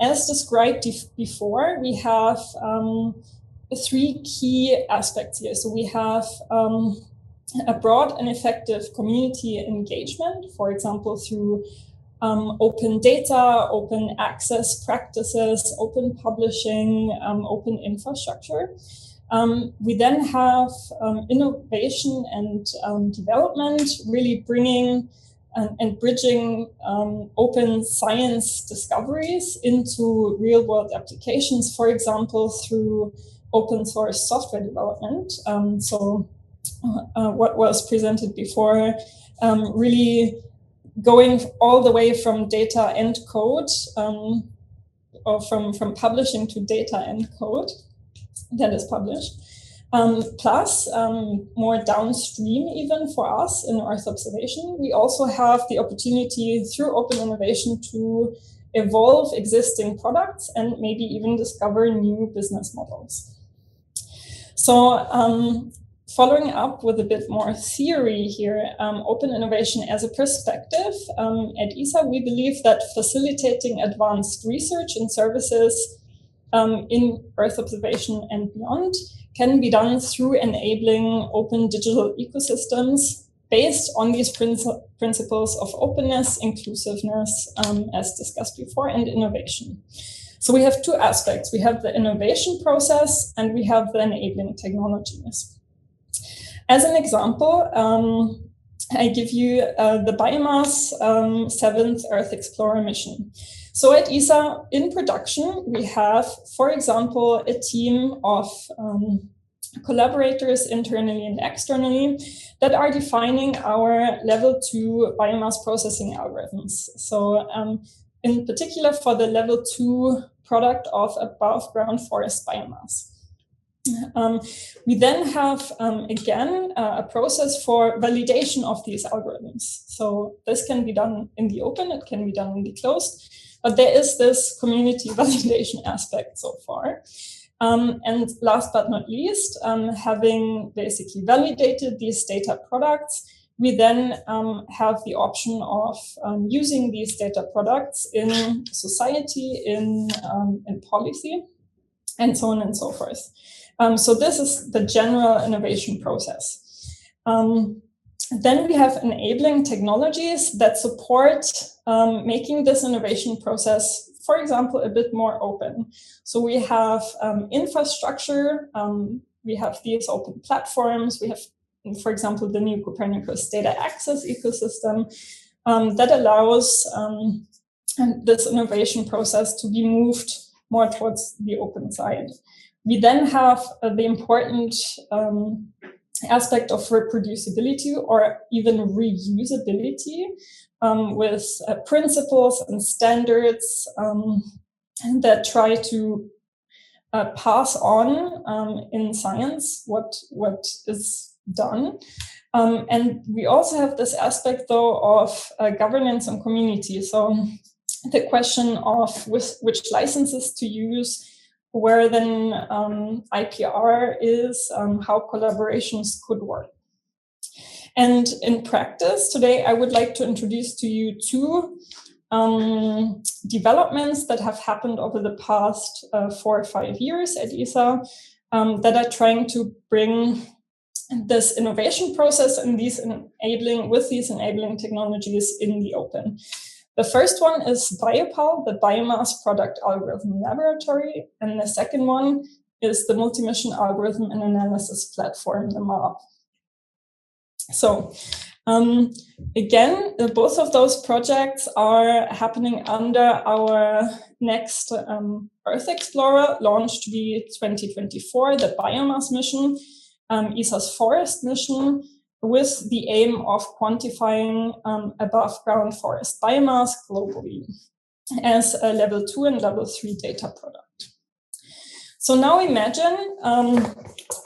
As described before, we have three key aspects here. So we have a broad and effective community engagement, for example, through open data, open access practices, open publishing, open infrastructure. We then have innovation and development, really bringing and bridging open science discoveries into real-world applications, for example, through open source software development. What was presented before, really going all the way from data and code, or from publishing to data and code that is published. Plus, more downstream even for us in Earth observation, we also have the opportunity through open innovation to evolve existing products and maybe even discover new business models. So following up with a bit more theory here, open innovation as a perspective, at ESA, we believe that facilitating advanced research and services in Earth observation and beyond can be done through enabling open digital ecosystems based on these principles of openness, inclusiveness, as discussed before, and innovation. So we have two aspects. We have the innovation process and we have the enabling technologies. As an example, I give you the Biomass 7th Earth Explorer mission. So at ESA, in production, we have, for example, a team of collaborators internally and externally that are defining our level 2 biomass processing algorithms. So in particular for the level 2 product of above ground forest biomass. We then have, again, a process for validation of these algorithms. So this can be done in the open, it can be done in the closed, but there is this community validation aspect so far. And last but not least, having basically validated these data products, we then have the option of using these data products in society, in policy, and so on and so forth. So this is the general innovation process. Then we have enabling technologies that support making this innovation process, for example, a bit more open. So we have infrastructure, we have these open platforms, we have, for example, the new Copernicus data access ecosystem that allows this innovation process to be moved more towards the open side. We then have the important aspect of reproducibility or even reusability with principles and standards that try to pass on in science what is done. And we also have this aspect, though, of governance and community. So the question of which licenses to use, where then IPR is, how collaborations could work. And in practice, today I would like to introduce to you two developments that have happened over the past 4 or 5 years at ESA that are trying to bring this innovation process and these enabling technologies in the open. The first one is BioPal, the Biomass Product Algorithm Laboratory, and the second one is the Multi-Mission Algorithm and Analysis Platform, the MAP. So again, both of those projects are happening under our next Earth Explorer, launched to be 2024, the Biomass mission, ESA's forest mission, with the aim of quantifying above ground forest biomass globally as a level 2 and level 3 data product. So now imagine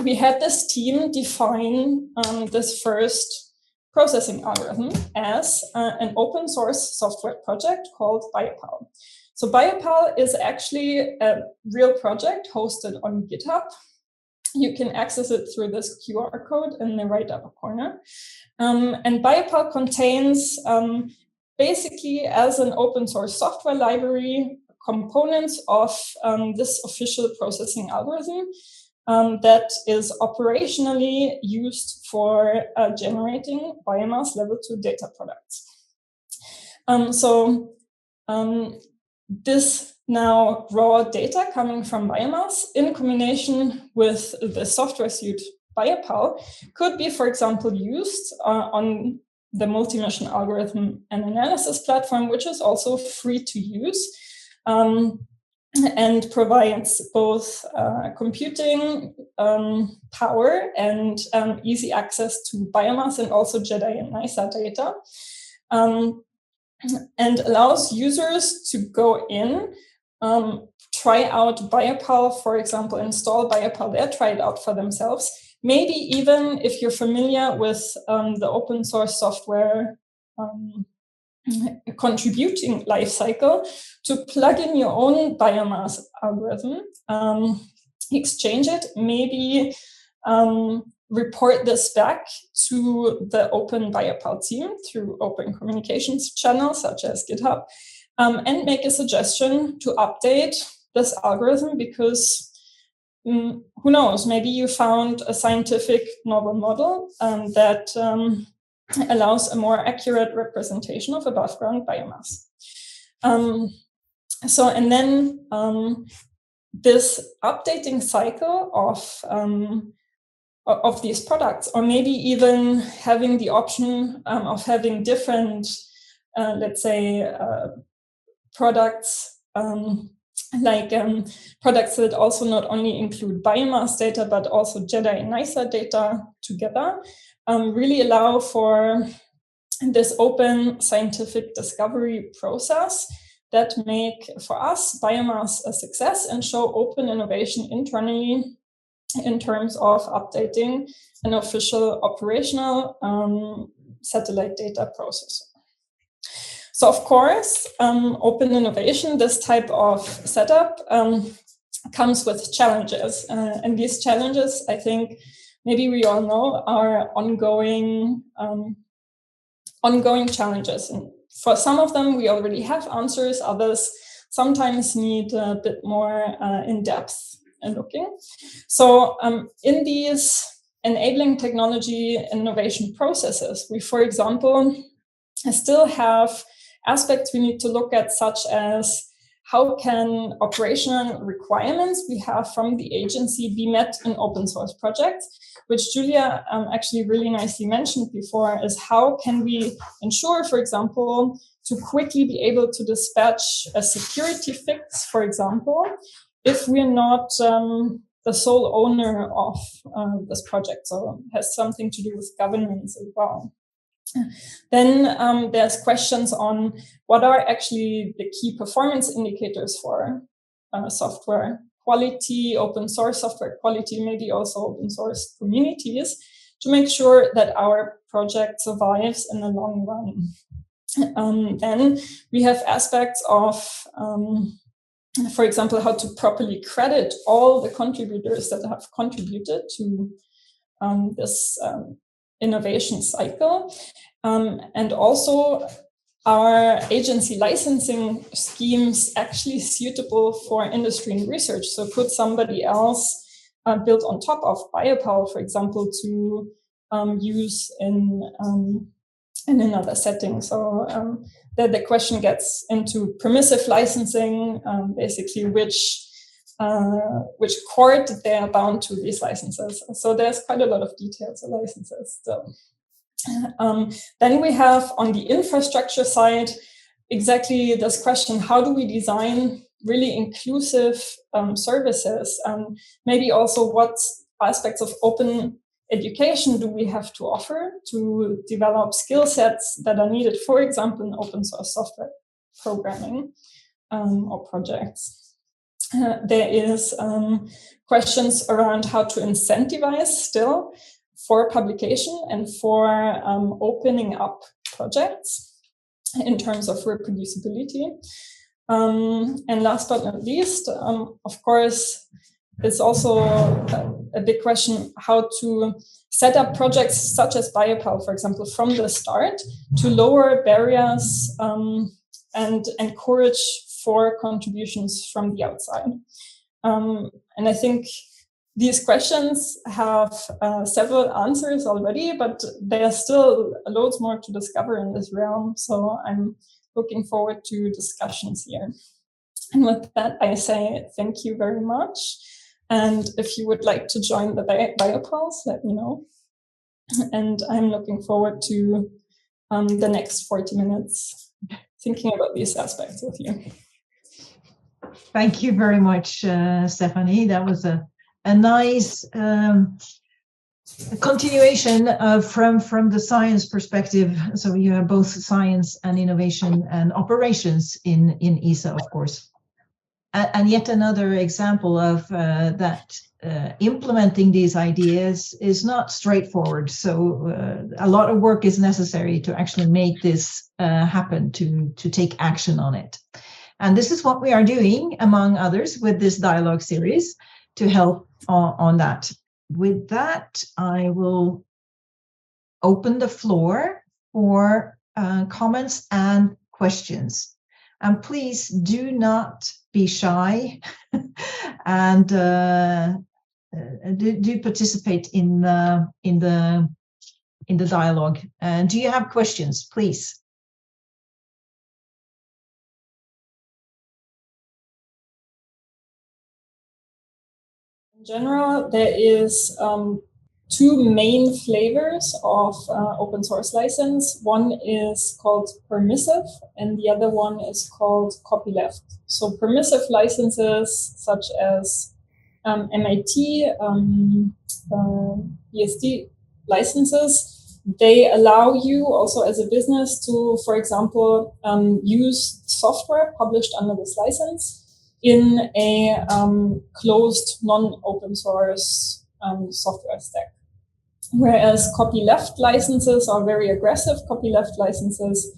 we had this team define this first processing algorithm as an open source software project called BioPal. So BioPal is actually a real project hosted on GitHub. You can access it through this QR code in the right upper corner. And BioPal contains basically, as an open source software library, components of this official processing algorithm that is operationally used for generating biomass level 2 data products. This now raw data coming from biomass in combination with the software suite BioPal could be, for example, used on the multi-mission algorithm and analysis platform, which is also free to use and provides both computing power and easy access to biomass and also JEDI and NISA data, and allows users to go in, try out BioPal, for example, install BioPal there, try it out for themselves. Maybe even if you're familiar with the open source software contributing lifecycle, to plug in your own biomass algorithm, exchange it, maybe report this back to the open BioPal team through open communications channels such as GitHub, and make a suggestion to update this algorithm because who knows, maybe you found a scientific novel model that allows a more accurate representation of above ground biomass. And then this updating cycle of these products, or maybe even having the option of having different, let's say, products products that also not only include biomass data, but also JEDI and NISA data together, really allow for this open scientific discovery process that make, for us, biomass a success and show open innovation internally in terms of updating an official operational satellite data processor. So, of course, open innovation, this type of setup comes with challenges. And these challenges, I think, maybe we all know, are ongoing challenges. And for some of them, we already have answers. Others sometimes need a bit more in-depth looking. So in these enabling technology innovation processes, we, for example, still have aspects we need to look at, such as how can operational requirements we have from the agency be met in open source projects, which Julia actually really nicely mentioned before, is how can we ensure, for example, to quickly be able to dispatch a security fix, for example, if we're not the sole owner of this project. So it has something to do with governance as well. Then there's questions on what are actually the key performance indicators for software quality, open source software quality, maybe also open source communities, to make sure that our project survives in the long run. Then we have aspects of, for example, how to properly credit all the contributors that have contributed to this innovation cycle, and also are agency licensing schemes actually suitable for industry and research? So could somebody else build on top of biopower, for example, to use in another setting? So the question gets into permissive licensing, basically which court they are bound to these licenses. So there's quite a lot of details of licenses still. Then we have on the infrastructure side exactly this question: how do we design really inclusive services, and maybe also what aspects of open education do we have to offer to develop skill sets that are needed, for example, in open source software programming or projects. There is questions around how to incentivize still for publication and for opening up projects in terms of reproducibility. And last but not least, of course, it's also a big question how to set up projects such as biopower, for example, from the start to lower barriers and encourage for contributions from the outside. And I think these questions have several answers already, but there are still loads more to discover in this realm. So I'm looking forward to discussions here. And with that, I say thank you very much. And if you would like to join the biopulse, let me know. And I'm looking forward to the next 40 minutes thinking about these aspects with you. Thank you very much, Stephanie. That was a nice continuation from the science perspective. So you have both science and innovation and operations in ESA, of course. And yet another example of that implementing these ideas is not straightforward. So a lot of work is necessary to actually make this happen, to take action on it. And this is what we are doing, among others, with this dialogue series to help on that. With that, I will open the floor for comments and questions. And please do not be shy and do participate in the dialogue. Do you have questions, please? In general, there is two main flavors of open source license. One is called permissive, and the other one is called copyleft. So permissive licenses, such as MIT, ESD licenses, they allow you also as a business to, for example, use software published under this license in a closed, non-open source software stack. Whereas copyleft licenses are very aggressive. Copyleft licenses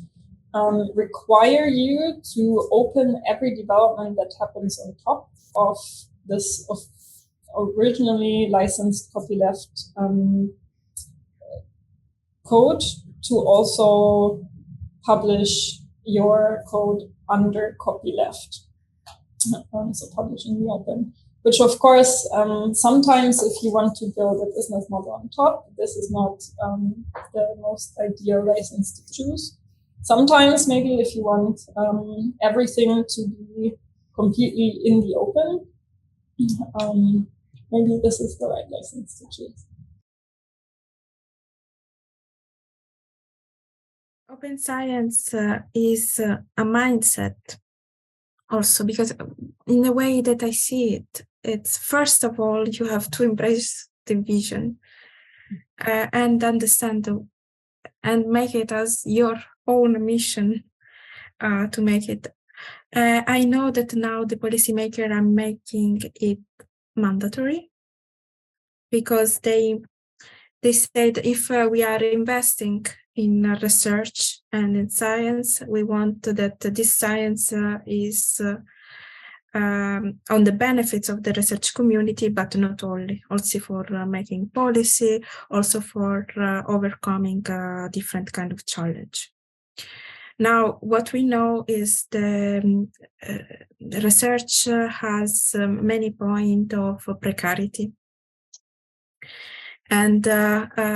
require you to open every development that happens on top of this of originally licensed copyleft code to also publish your code under copyleft. So publish in the open, which of course, sometimes if you want to build a business model on top, this is not the most ideal license to choose. Sometimes maybe if you want everything to be completely in the open, maybe this is the right license to choose. Open science is a mindset. Also, because in the way that I see it, it's first of all, you have to embrace the vision and understand and make it as your own mission to make it. I know that now the policymakers are making it mandatory because they said if we are investing in research and in science, we want that this science is on the benefits of the research community, but not only, also for making policy, also for overcoming different kind of challenge. Now, what we know is the research has many points of precarity. And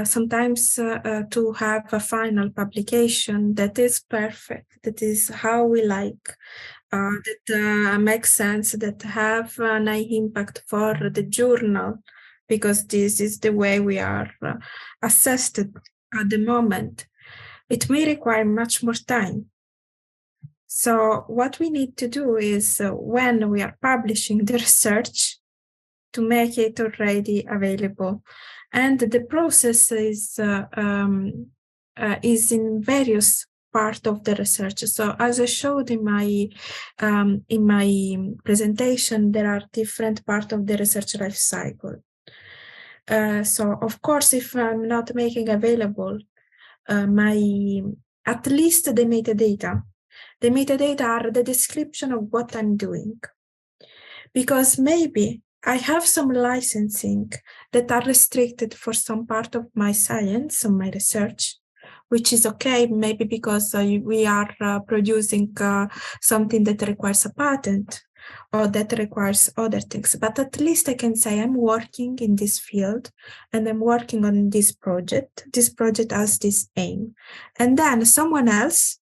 sometimes to have a final publication that is perfect, that is how we like, that makes sense, that have an impact for the journal, because this is the way we are assessed at the moment. It may require much more time. So what we need to do is when we are publishing the research, to make it already available. And the process is in various parts of the research. So as I showed in my presentation, there are different parts of the research life cycle. So of course, if I'm not making available at least the metadata are the description of what I'm doing. Because maybe I have some licensing that are restricted for some part of my science and my research, which is okay, maybe because we are producing something that requires a patent or that requires other things. But at least I can say I'm working in this field and I'm working on this project. This project has this aim. And then someone else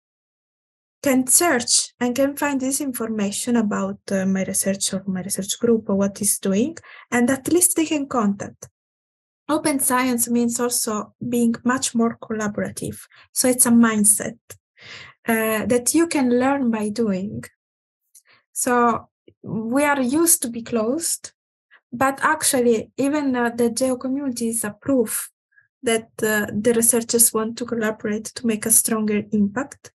can search and can find this information about my research or my research group or what is doing, and at least they can contact. Open science means also being much more collaborative. So it's a mindset that you can learn by doing. So we are used to be closed, but actually even the GEO community is a proof that the researchers want to collaborate to make a stronger impact.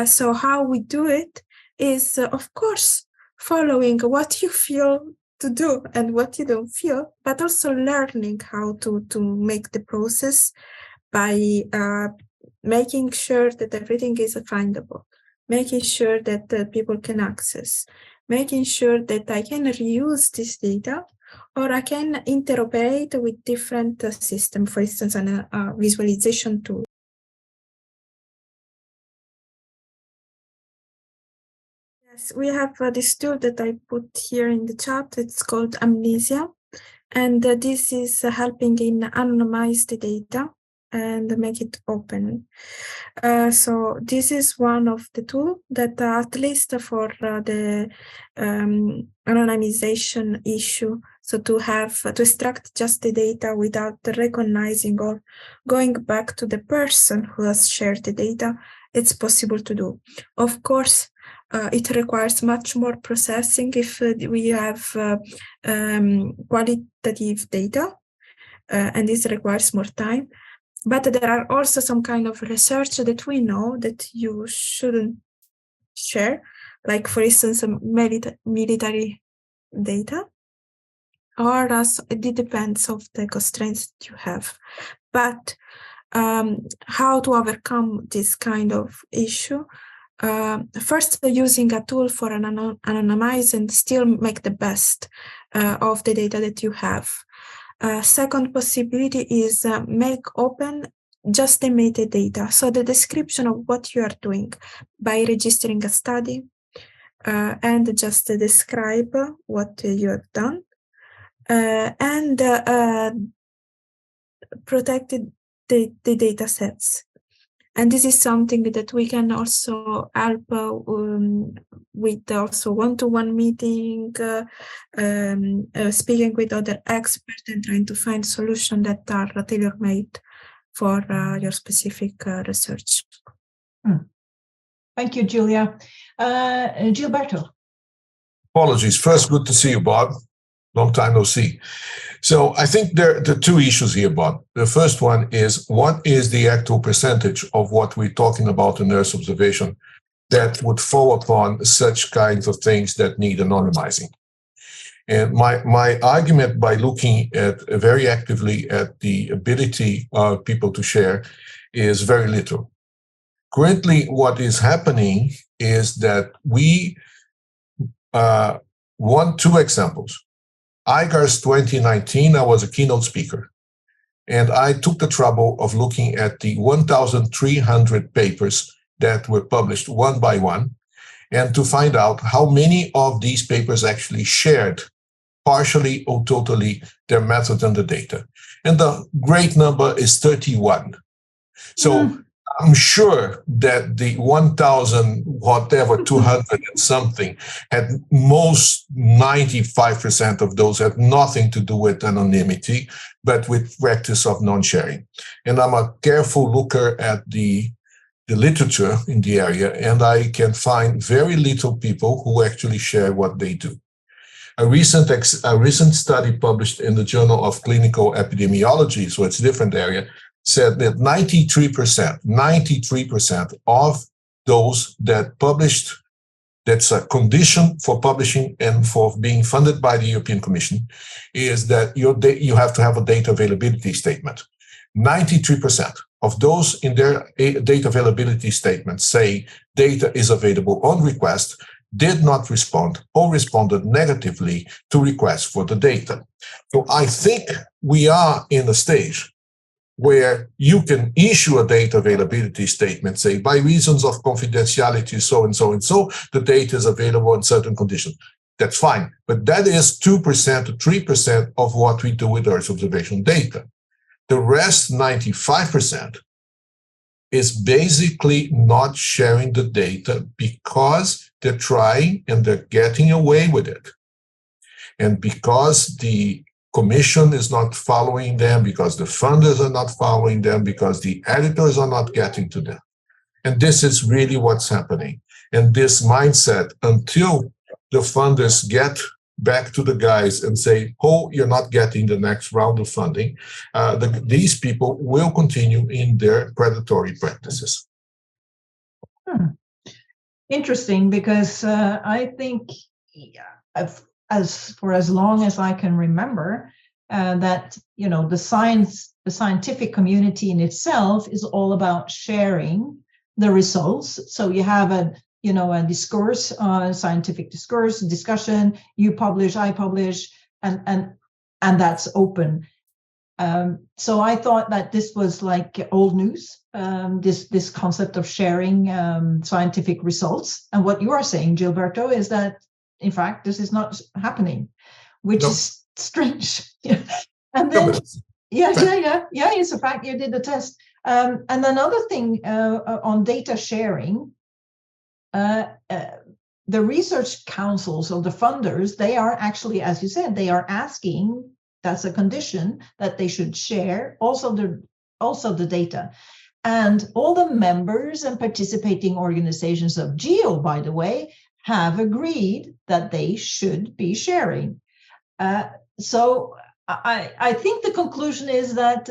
So how we do it is, of course, following what you feel to do and what you don't feel, but also learning how to make the process by making sure that everything is findable, making sure that people can access, making sure that I can reuse this data, or I can interoperate with different systems, for instance, a visualization tool. Yes, we have this tool that I put here in the chat. It's called Amnesia. And this is helping in anonymize the data and make it open. So this is one of the tools that at least for the anonymization issue, so to extract just the data without recognizing or going back to the person who has shared the data, it's possible to do. Of course, it requires much more processing if we have qualitative data, and this requires more time. But there are also some kind of research that we know that you shouldn't share, like for instance, military data, or it depends of the constraints that you have. But how to overcome this kind of issue? First, using a tool for anonymize and still make the best of the data that you have. Second possibility is make open just the metadata, so the description of what you are doing by registering a study and just describe what you have done and protected the data sets. And this is something that we can also help with also one-to-one meeting, speaking with other experts and trying to find solutions that are tailor-made for your specific research. Thank you, Giulia. Gilberto. Apologies. First, good to see you, Bob. Long time no see. So I think there are two issues here, Bob. The first one is, what is the actual percentage of what we're talking about in nurse observation that would fall upon such kinds of things that need anonymizing? And my argument, by looking at very actively at the ability of people to share, is very little. Currently, what is happening is that we want two examples. IGARS 2019, I was a keynote speaker, and I took the trouble of looking at the 1,300 papers that were published one by one, and to find out how many of these papers actually shared partially or totally their method and the data. And the great number is 31. So I'm sure that the 1,000, whatever, 200 and something, had most 95% of those had nothing to do with anonymity, but with practice of non-sharing. And I'm a careful looker at the literature in the area, and I can find very little people who actually share what they do. A recent study published in the Journal of Clinical Epidemiology, so it's a different area, said that 93% of those that published, that's a condition for publishing and for being funded by the European Commission, is that you have to have a data availability statement. 93% of those in their data availability statement say data is available on request, did not respond or responded negatively to requests for the data. So I think we are in a stage where you can issue a data availability statement, say, by reasons of confidentiality, so and so and so, the data is available in certain conditions. That's fine. But that is 2% to 3% of what we do with Earth observation data. The rest, 95%, is basically not sharing the data because they're trying and they're getting away with it. And because the Commission is not following them, because the funders are not following them, because the editors are not getting to them. And this is really what's happening. And this mindset, until the funders get back to the guys and say, oh, you're not getting the next round of funding, these people will continue in their predatory practices. Interesting, because I think for as long as I can remember, that the scientific community in itself is all about sharing the results. So you have a discourse, scientific discussion. You publish, I publish, and that's open. So I thought that this was like old news. This concept of sharing scientific results, and what you are saying, Gilberto, is that in fact this is not happening, which is strange. And then it's a fact. You did the test. And another thing on data sharing, the research councils of the funders, they are actually, as you said, they are asking, that's a condition, that they should share also the data. And all the members and participating organizations of GEO, by the way, have agreed that they should be sharing. So I think the conclusion is that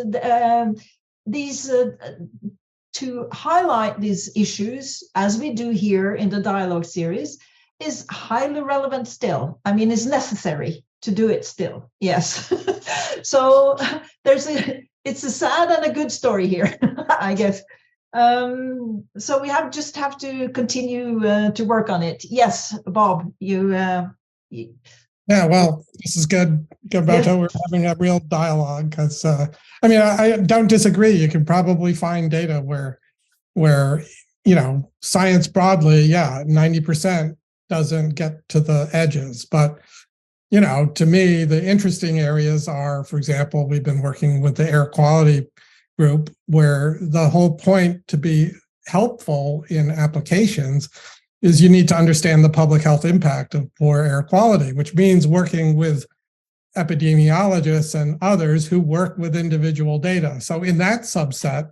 to highlight these issues, as we do here in the dialogue series, is highly relevant still. I mean, it's necessary to do it still. Yes. So it's a sad and a good story here, I guess. So we just have to continue to work on it. Yes, Bob, you. Yeah, well, this is good, Gilberto. Yes. We're having a real dialogue because, I don't disagree. You can probably find data where science broadly, 90% doesn't get to the edges. But, to me, the interesting areas are, for example, we've been working with the air quality group, where the whole point to be helpful in applications is you need to understand the public health impact of poor air quality, which means working with epidemiologists and others who work with individual data. So in that subset,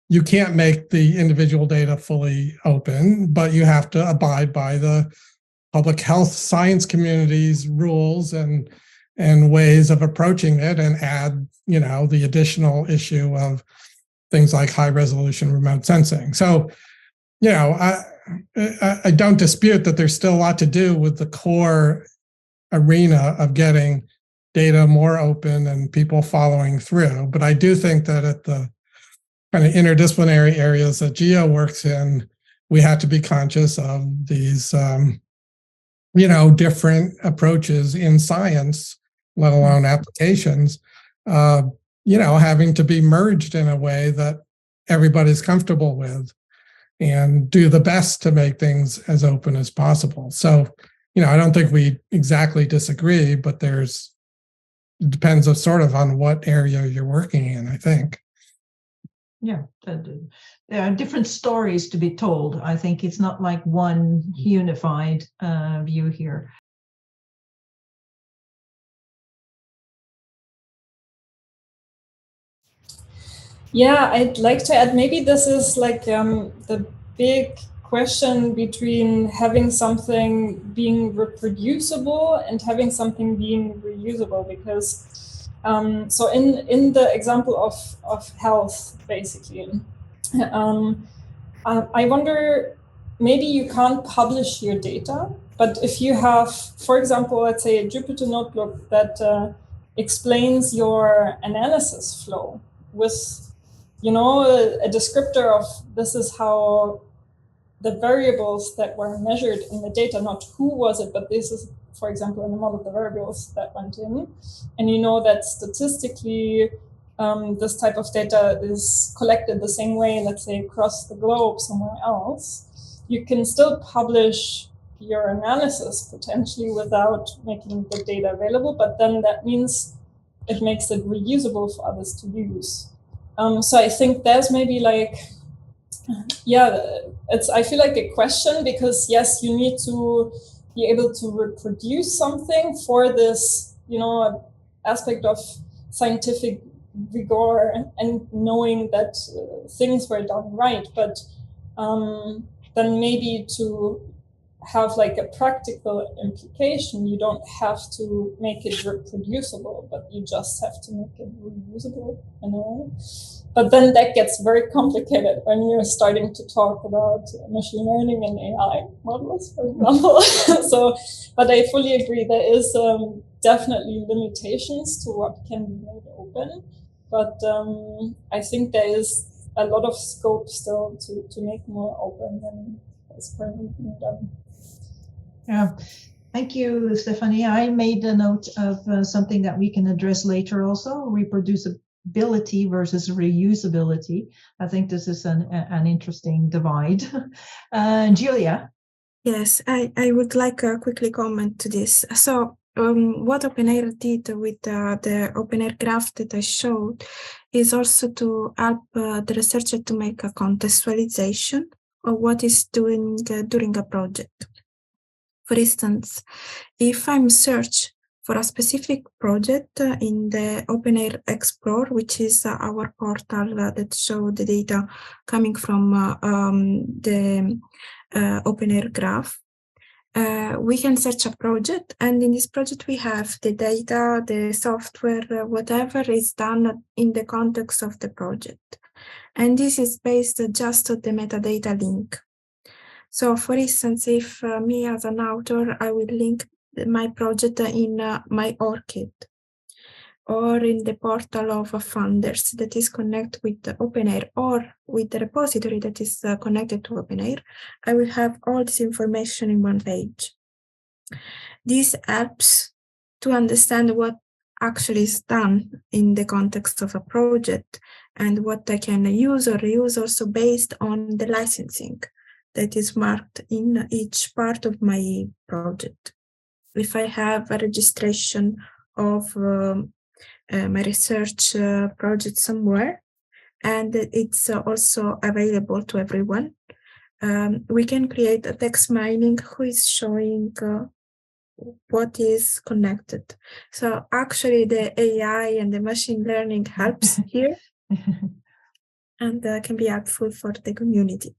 you can't make the individual data fully open, but you have to abide by the public health science community's rules and ways of approaching it, and add, the additional issue of things like high resolution remote sensing. So, I don't dispute that there's still a lot to do with the core arena of getting data more open and people following through. But I do think that at the kind of interdisciplinary areas that GEO works in, we have to be conscious of these, different approaches in science, let alone applications, having to be merged in a way that everybody's comfortable with. and do the best to make things as open as possible. So, I don't think we exactly disagree, but it depends on what area you're working in, I think. Yeah, there are different stories to be told. I think it's not like one unified view here. Yeah, I'd like to add, maybe this is like the big question between having something being reproducible and having something being reusable, because so in the example of health, basically, I wonder, maybe you can't publish your data, but if you have, for example, let's say a Jupyter notebook that explains your analysis flow with, a descriptor of this is how the variables that were measured in the data, not who was it, but this is, for example, in the model, the variables that went in. And you know that statistically, this type of data is collected the same way, let's say, across the globe somewhere else. You can still publish your analysis potentially without making the data available, but then that means it makes it reusable for others to use. So I think there's maybe like, I feel like a question, because yes, you need to be able to reproduce something for this, aspect of scientific rigor and knowing that things were done right. But then maybe to have like a practical implication, you don't have to make it reproducible, but you just have to make it reusable in a way. But then that gets very complicated when you're starting to talk about machine learning and AI models, for example. But I fully agree, there is definitely limitations to what can be made open. But I think there is a lot of scope still to make more open than is currently being done. Yeah, thank you, Stephanie. I made a note of something that we can address later also, reproducibility versus reusability. I think this is an interesting divide. Julia? Yes, I would like to quickly comment to this. So what OpenAIRE did with the OpenAIRE graph that I showed is also to help the researcher to make a contextualization of what is doing during a project. For instance, if I'm search for a specific project in the OpenAIRE Explorer, which is our portal that shows the data coming from the OpenAIRE graph, we can search a project, and in this project we have the data, the software, whatever is done in the context of the project. And this is based just on the metadata link. So for instance, if me as an author, I will link my project in my ORCID or in the portal of funders that is connected with OpenAIRE or with the repository that is connected to OpenAIRE, I will have all this information in one page. This helps to understand what actually is done in the context of a project and what I can use or reuse also based on the licensing that is marked in each part of my project. If I have a registration of my research project somewhere, and it's also available to everyone, we can create a text mining who is showing what is connected. So actually the AI and the machine learning helps here and can be helpful for the community.